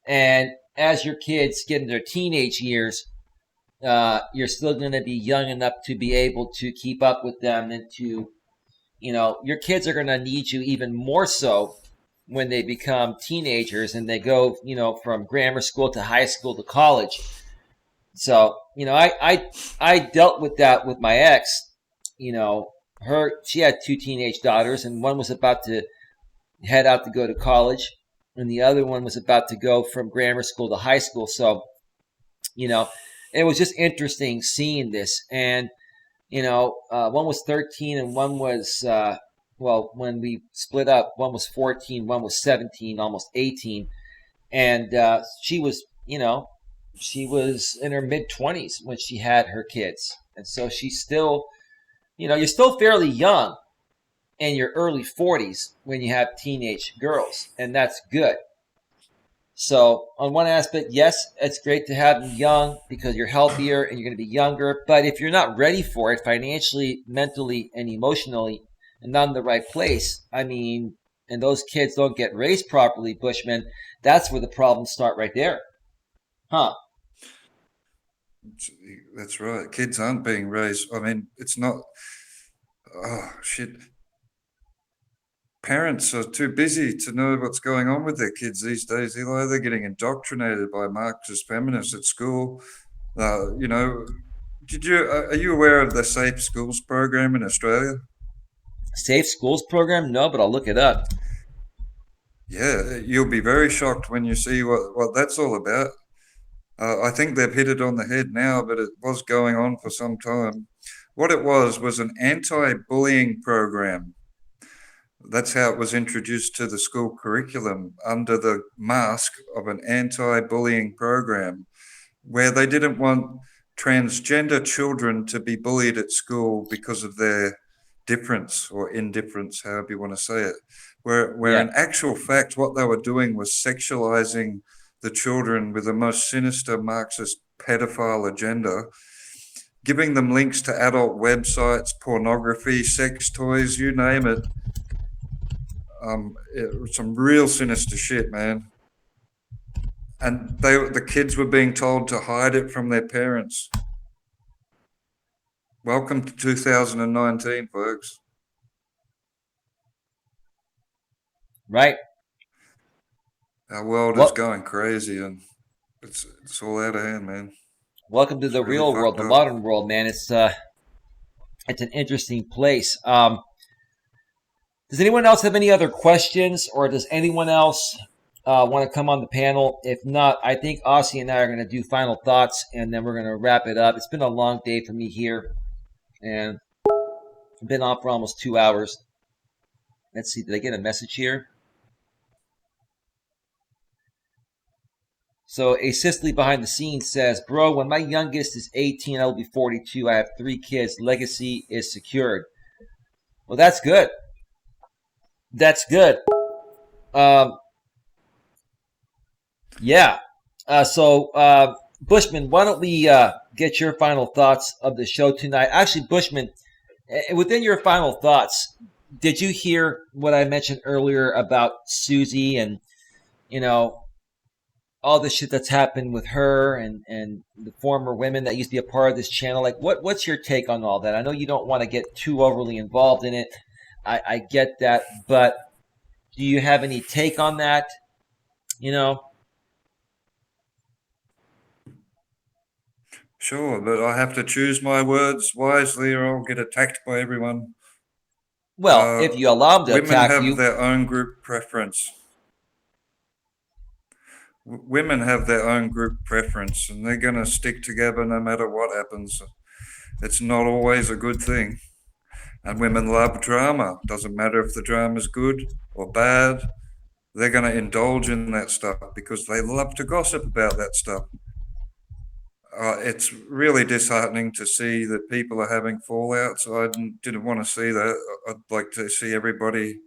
And as your kids get into their teenage years, you're still going to be young enough to be able to keep up with them and to, your kids are going to need you even more so when they become teenagers and they go, from grammar school to high school to college. So, I dealt with that with my ex. She had 2 teenage daughters, and one was about to head out to go to college, and the other one was about to go from grammar school to high school. So, it was just interesting seeing this. And, one was 13 and one was, when we split up, one was 14, one was 17, almost 18. And she was in her mid-20s when she had her kids. And so she's still, you're still fairly young in your early 40s when you have teenage girls, and that's good. So on one aspect, yes, it's great to have them young because you're healthier and you're going to be younger. But if you're not ready for it financially, mentally, and emotionally, and not in the right place, and those kids don't get raised properly, Bushman, that's where the problems start right there. Huh. That's right. Kids aren't being raised. It's not. Oh, shit. Parents are too busy to know what's going on with their kids these days, Eli. They're getting indoctrinated by Marxist feminists at school. Are you aware of the Safe Schools program in Australia? Safe Schools program? No, but I'll look it up. Yeah, you'll be very shocked when you see what that's all about. I think they've hit it on the head now, but it was going on for some time. What it was an anti-bullying program. That's how it was introduced to the school curriculum under the mask of an anti-bullying program, where they didn't want transgender children to be bullied at school because of their difference or indifference, however you want to say it. Where in actual fact, what they were doing was sexualizing the children with the most sinister Marxist pedophile agenda, giving them links to adult websites, pornography, sex toys, you name it. It was some real sinister shit, man. And the kids were being told to hide it from their parents. Welcome to 2019, folks. Right. Our world is going crazy, and it's all out of hand, man. Welcome to the real world, the modern world, man. It's an interesting place. Does anyone else have any other questions, or does anyone else want to come on the panel? If not, I think Aussie and I are going to do final thoughts, and then we're going to wrap it up. It's been a long day for me here, and I've been on for almost 2 hours. Let's see, did I get a message here? So a Sicily behind the scenes says, bro, when my youngest is 18, I will be 42. I have 3 kids. Legacy is secured. Well, that's good. That's good. Yeah. So Bushman, why don't we get your final thoughts of the show tonight? Actually, Bushman, within your final thoughts, did you hear what I mentioned earlier about Susie and, all the shit that's happened with her and the former women that used to be a part of this channel? Like, what's your take on all that? I know you don't want to get too overly involved in it, I get that, but do you have any take on that? You know, Sure, but I have to choose my words wisely or I'll get attacked by everyone. well, if you allow them to Women attack have you, their own group preference. Women have their own group preference and they're going to stick together no matter what happens. It's not always a good thing. And women love drama. Doesn't matter if the drama's good or bad. They're going to indulge in that stuff because they love to gossip about that stuff. It's really disheartening to see that people are having fallouts. I didn't want to see that. I'd like to see everybody.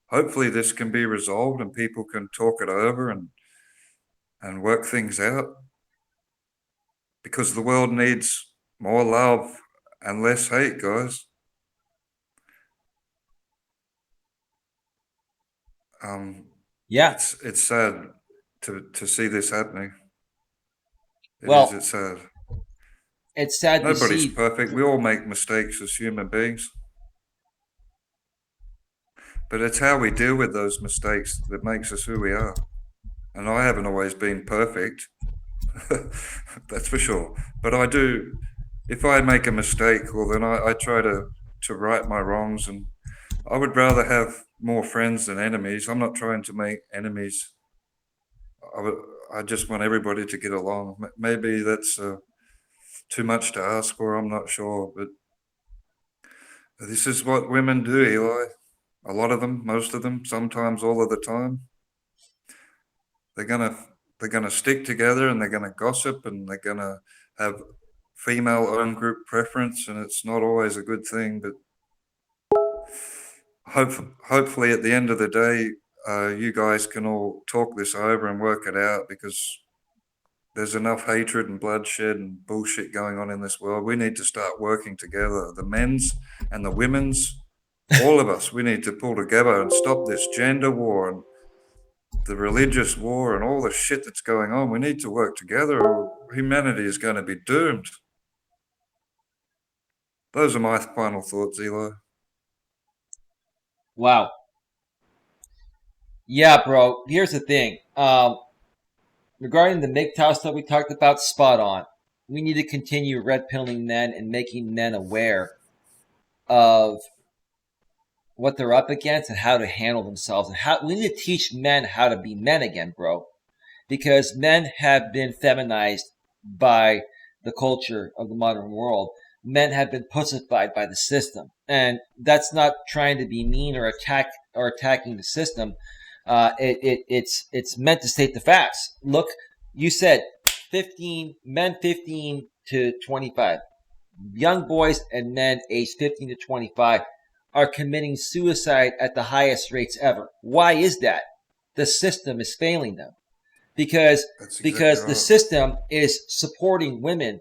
Hopefully, this can be resolved and people can talk it over and work things out because the world needs more love and less hate, guys. yeah. It's sad to see this happening. Well, It's sad. it's sad to Nobody's see. perfect. We all make mistakes as human beings. But it's how we deal with those mistakes that makes us who we are. And I haven't always been perfect. That's for sure. But I do, if I make a mistake, well, then I try to right my wrongs. And I would rather have more friends than enemies. I'm not trying to make enemies. I just want everybody to get along. Maybe that's too much to ask for. I'm not sure. But this is what women do, Eli. A lot of them, most of them, sometimes all of the time. They're gonna stick together and they're gonna gossip and they're gonna have female own group preference, and it's not always a good thing. But hopefully, at the end of the day, you guys can all talk this over and work it out because there's enough hatred and bloodshed and bullshit going on in this world. We need to start working together. The men's and the women's, all of us, we need to pull together and stop this gender war and the religious war and all the shit that's going on. We need to work together or humanity is going to be doomed. Those are my final thoughts, Eli. Wow. Yeah, bro. Here's the thing. Regarding the MGTOW stuff we talked about, spot on. We need to continue red pilling men and making men aware of what they're up against and how to handle themselves. And how we need to teach men how to be men again, bro. Because men have been feminized by the culture of the modern world. Men have been pussified by the system. And that's not trying to be mean or attacking the system. It's meant to state the facts. Look, you said 15 men 15 to 25, young boys and men aged 15 to 25 are committing suicide at the highest rates ever. Why is that? The system is failing them because the system is supporting women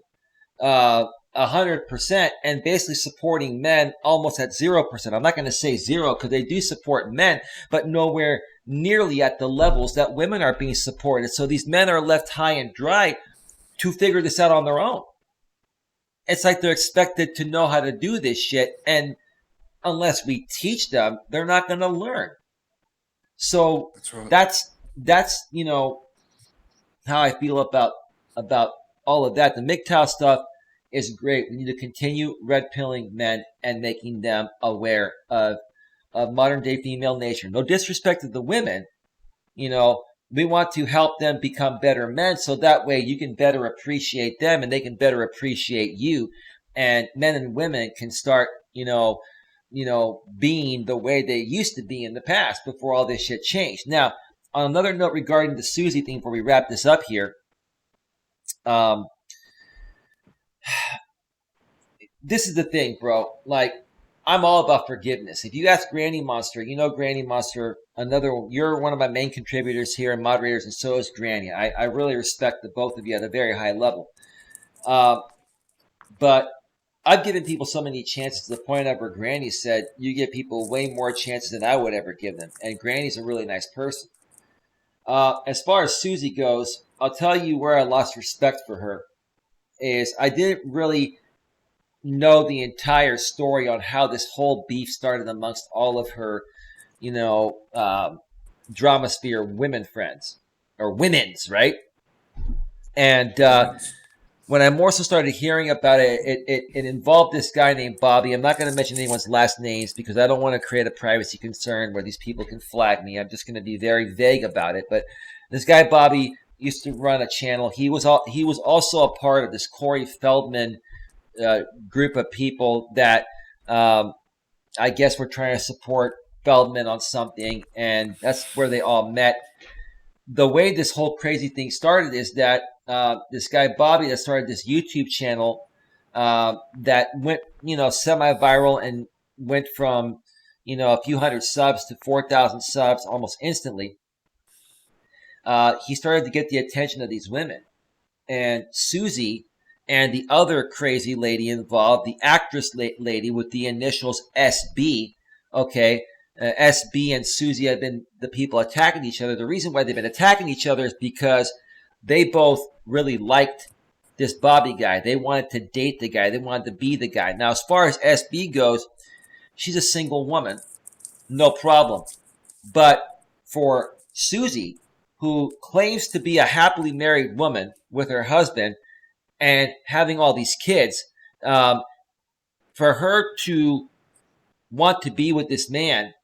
100% and basically supporting men almost at 0%. I'm not going to say zero because they do support men, but nowhere nearly at the levels that women are being supported. So these men are left high and dry to figure this out on their own. It's like they're expected to know how to do this shit, and unless we teach them, they're not going to learn. So that's how I feel about all of that. The MGTOW stuff is great. We need to continue red pilling men and making them aware of modern day female nature. No disrespect to the women, we want to help them become better men so that way you can better appreciate them and they can better appreciate you, and men and women can start being the way they used to be in the past before all this shit changed. Now, on another note regarding the Susie thing, before we wrap this up here, this is the thing, bro. Like, I'm all about forgiveness. If you ask Granny Monster, Granny Monster, you're one of my main contributors here and moderators, and so is Granny. I really respect the both of you at a very high level. But I've given people so many chances to the point of where Granny said, you give people way more chances than I would ever give them. And Granny's a really nice person. As far as Susie goes, I'll tell you where I lost respect for her is I didn't really know the entire story on how this whole beef started amongst all of her, drama sphere women friends or women's, right? And Women's. when I more so started hearing about it, it involved this guy named Bobby. I'm not going to mention anyone's last names because I don't want to create a privacy concern where these people can flag me. I'm just going to be very vague about it. But this guy Bobby used to run a channel. He was also a part of this Corey Feldman group of people that I guess were trying to support Feldman on something, and that's where they all met. The way this whole crazy thing started is that this guy Bobby that started this YouTube channel that went, semi-viral and went from, a few hundred subs to 4,000 subs almost instantly. He started to get the attention of these women, and Susie and the other crazy lady involved, the actress lady with the initials SB. Okay. SB and Susie have been the people attacking each other. The reason why they've been attacking each other is because they both really liked this Bobby guy. They wanted to date the guy. They wanted to be the guy. Now, as far as SB goes, she's a single woman. No problem. But for Susie, who claims to be a happily married woman with her husband and having all these kids, for her to want to be with this man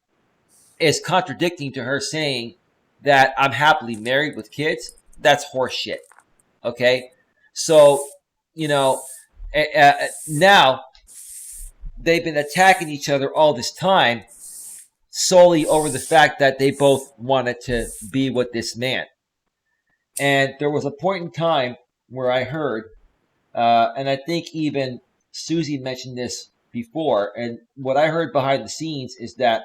is contradicting to her saying that I'm happily married with kids. That's horseshit. Okay? So, now they've been attacking each other all this time solely over the fact that they both wanted to be with this man. And there was a point in time where I heard, and I think even Susie mentioned this before, and what I heard behind the scenes is that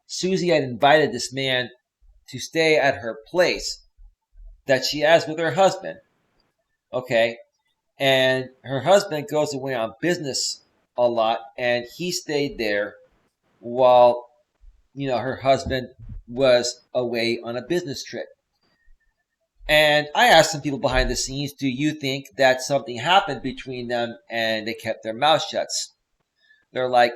Susie had invited this man to stay at her place that she has with her husband. Okay. And her husband goes away on business a lot, and he stayed there while, her husband was away on a business trip. And I asked some people behind the scenes, do you think that something happened between them and they kept their mouth shut? They're like,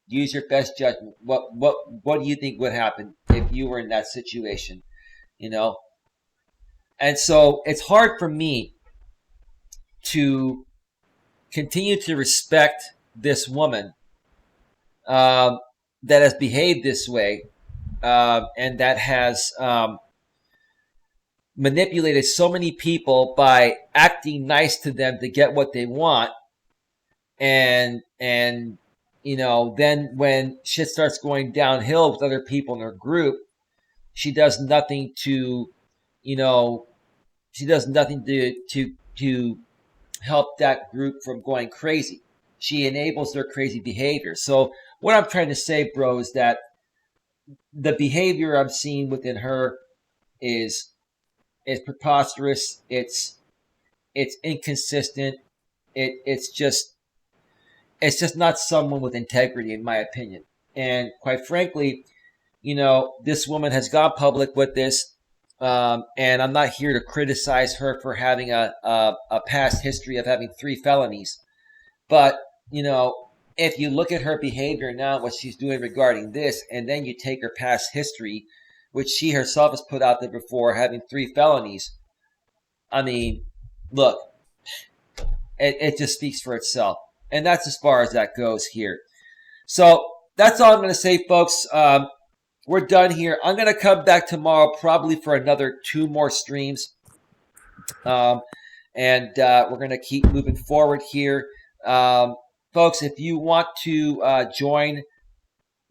use your best judgment. What do you think would happen if you were in that situation? And so it's hard for me to continue to respect this woman that has behaved this way and that has manipulated so many people by acting nice to them to get what they want. And then when shit starts going downhill with other people in her group, she does nothing to help that group from going crazy. She enables their crazy behavior. So what I'm trying to say, bro, is that the behavior I'm seeing within her is preposterous. It's inconsistent. It's just not someone with integrity, in my opinion. And quite frankly, this woman has gone public with this, and I'm not here to criticize her for having a past history of having 3 felonies. But, if you look at her behavior now, what she's doing regarding this, and then you take her past history, which she herself has put out there before, having 3 felonies, I mean, look, it just speaks for itself. And that's as far as that goes here. So that's all I'm going to say, folks. We're done here. I'm going to come back tomorrow probably for another 2 more streams. And we're going to keep moving forward here. Folks, if you want to join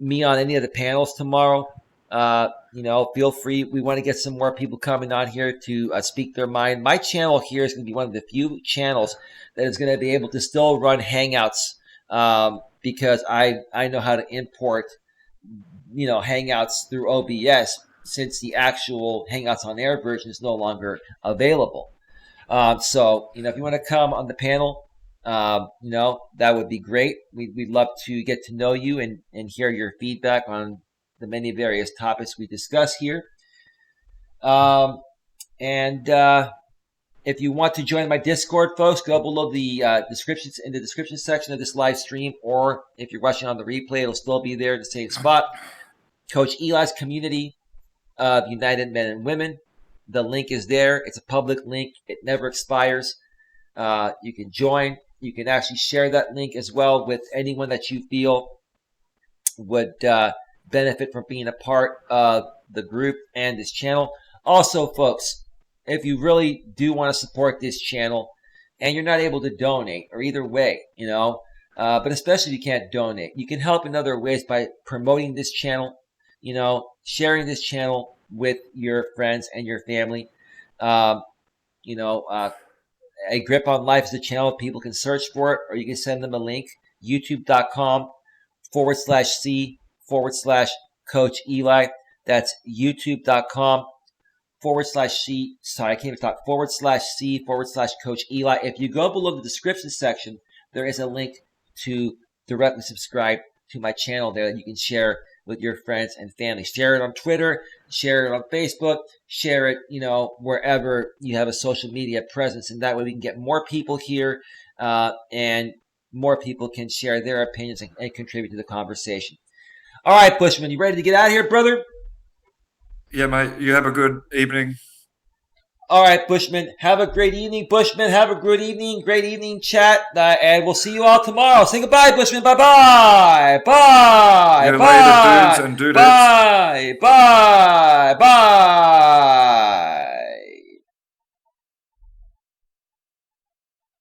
me on any of the panels tomorrow, feel free. We want to get some more people coming on here to speak their mind. My channel here is going to be one of the few channels that is going to be able to still run Hangouts because I know how to import, Hangouts through OBS since the actual Hangouts on Air version is no longer available. So, if you want to come on the panel, that would be great. We'd love to get to know you and hear your feedback on the many various topics we discuss here. If you want to join my Discord, folks, go below the descriptions in the description section of this live stream, or if you're watching on the replay, it'll still be there in the same spot. Coach Eli's community of United Men and Women. The link is there. It's a public link. It never expires. You can join. You can actually share that link as well with anyone that you feel would benefit from being a part of the group and this channel. Also, folks, if you really do want to support this channel and you're not able to donate, or either way, but especially if you can't donate, you can help in other ways by promoting this channel, sharing this channel with your friends and your family. A Grip on Life is a channel. People can search for it, or you can send them a link, youtube.com/C/Coach Eli. That's youtube.com/C/Coach Eli. If you go below the description section, there is a link to directly subscribe to my channel there that you can share with your friends and family. Share it on Twitter, share it on Facebook, share it, wherever you have a social media presence. And that way we can get more people here, and more people can share their opinions and contribute to the conversation. All right, Bushman, you ready to get out of here, brother? Yeah, mate. You have a good evening. All right, Bushman. Have a great evening, Bushman. Have a good evening. Great evening, chat. And we'll see you all tomorrow. Say goodbye, Bushman. Bye-bye. Bye. Yeah, Bye. later, dudes and dudettes. Bye. Bye.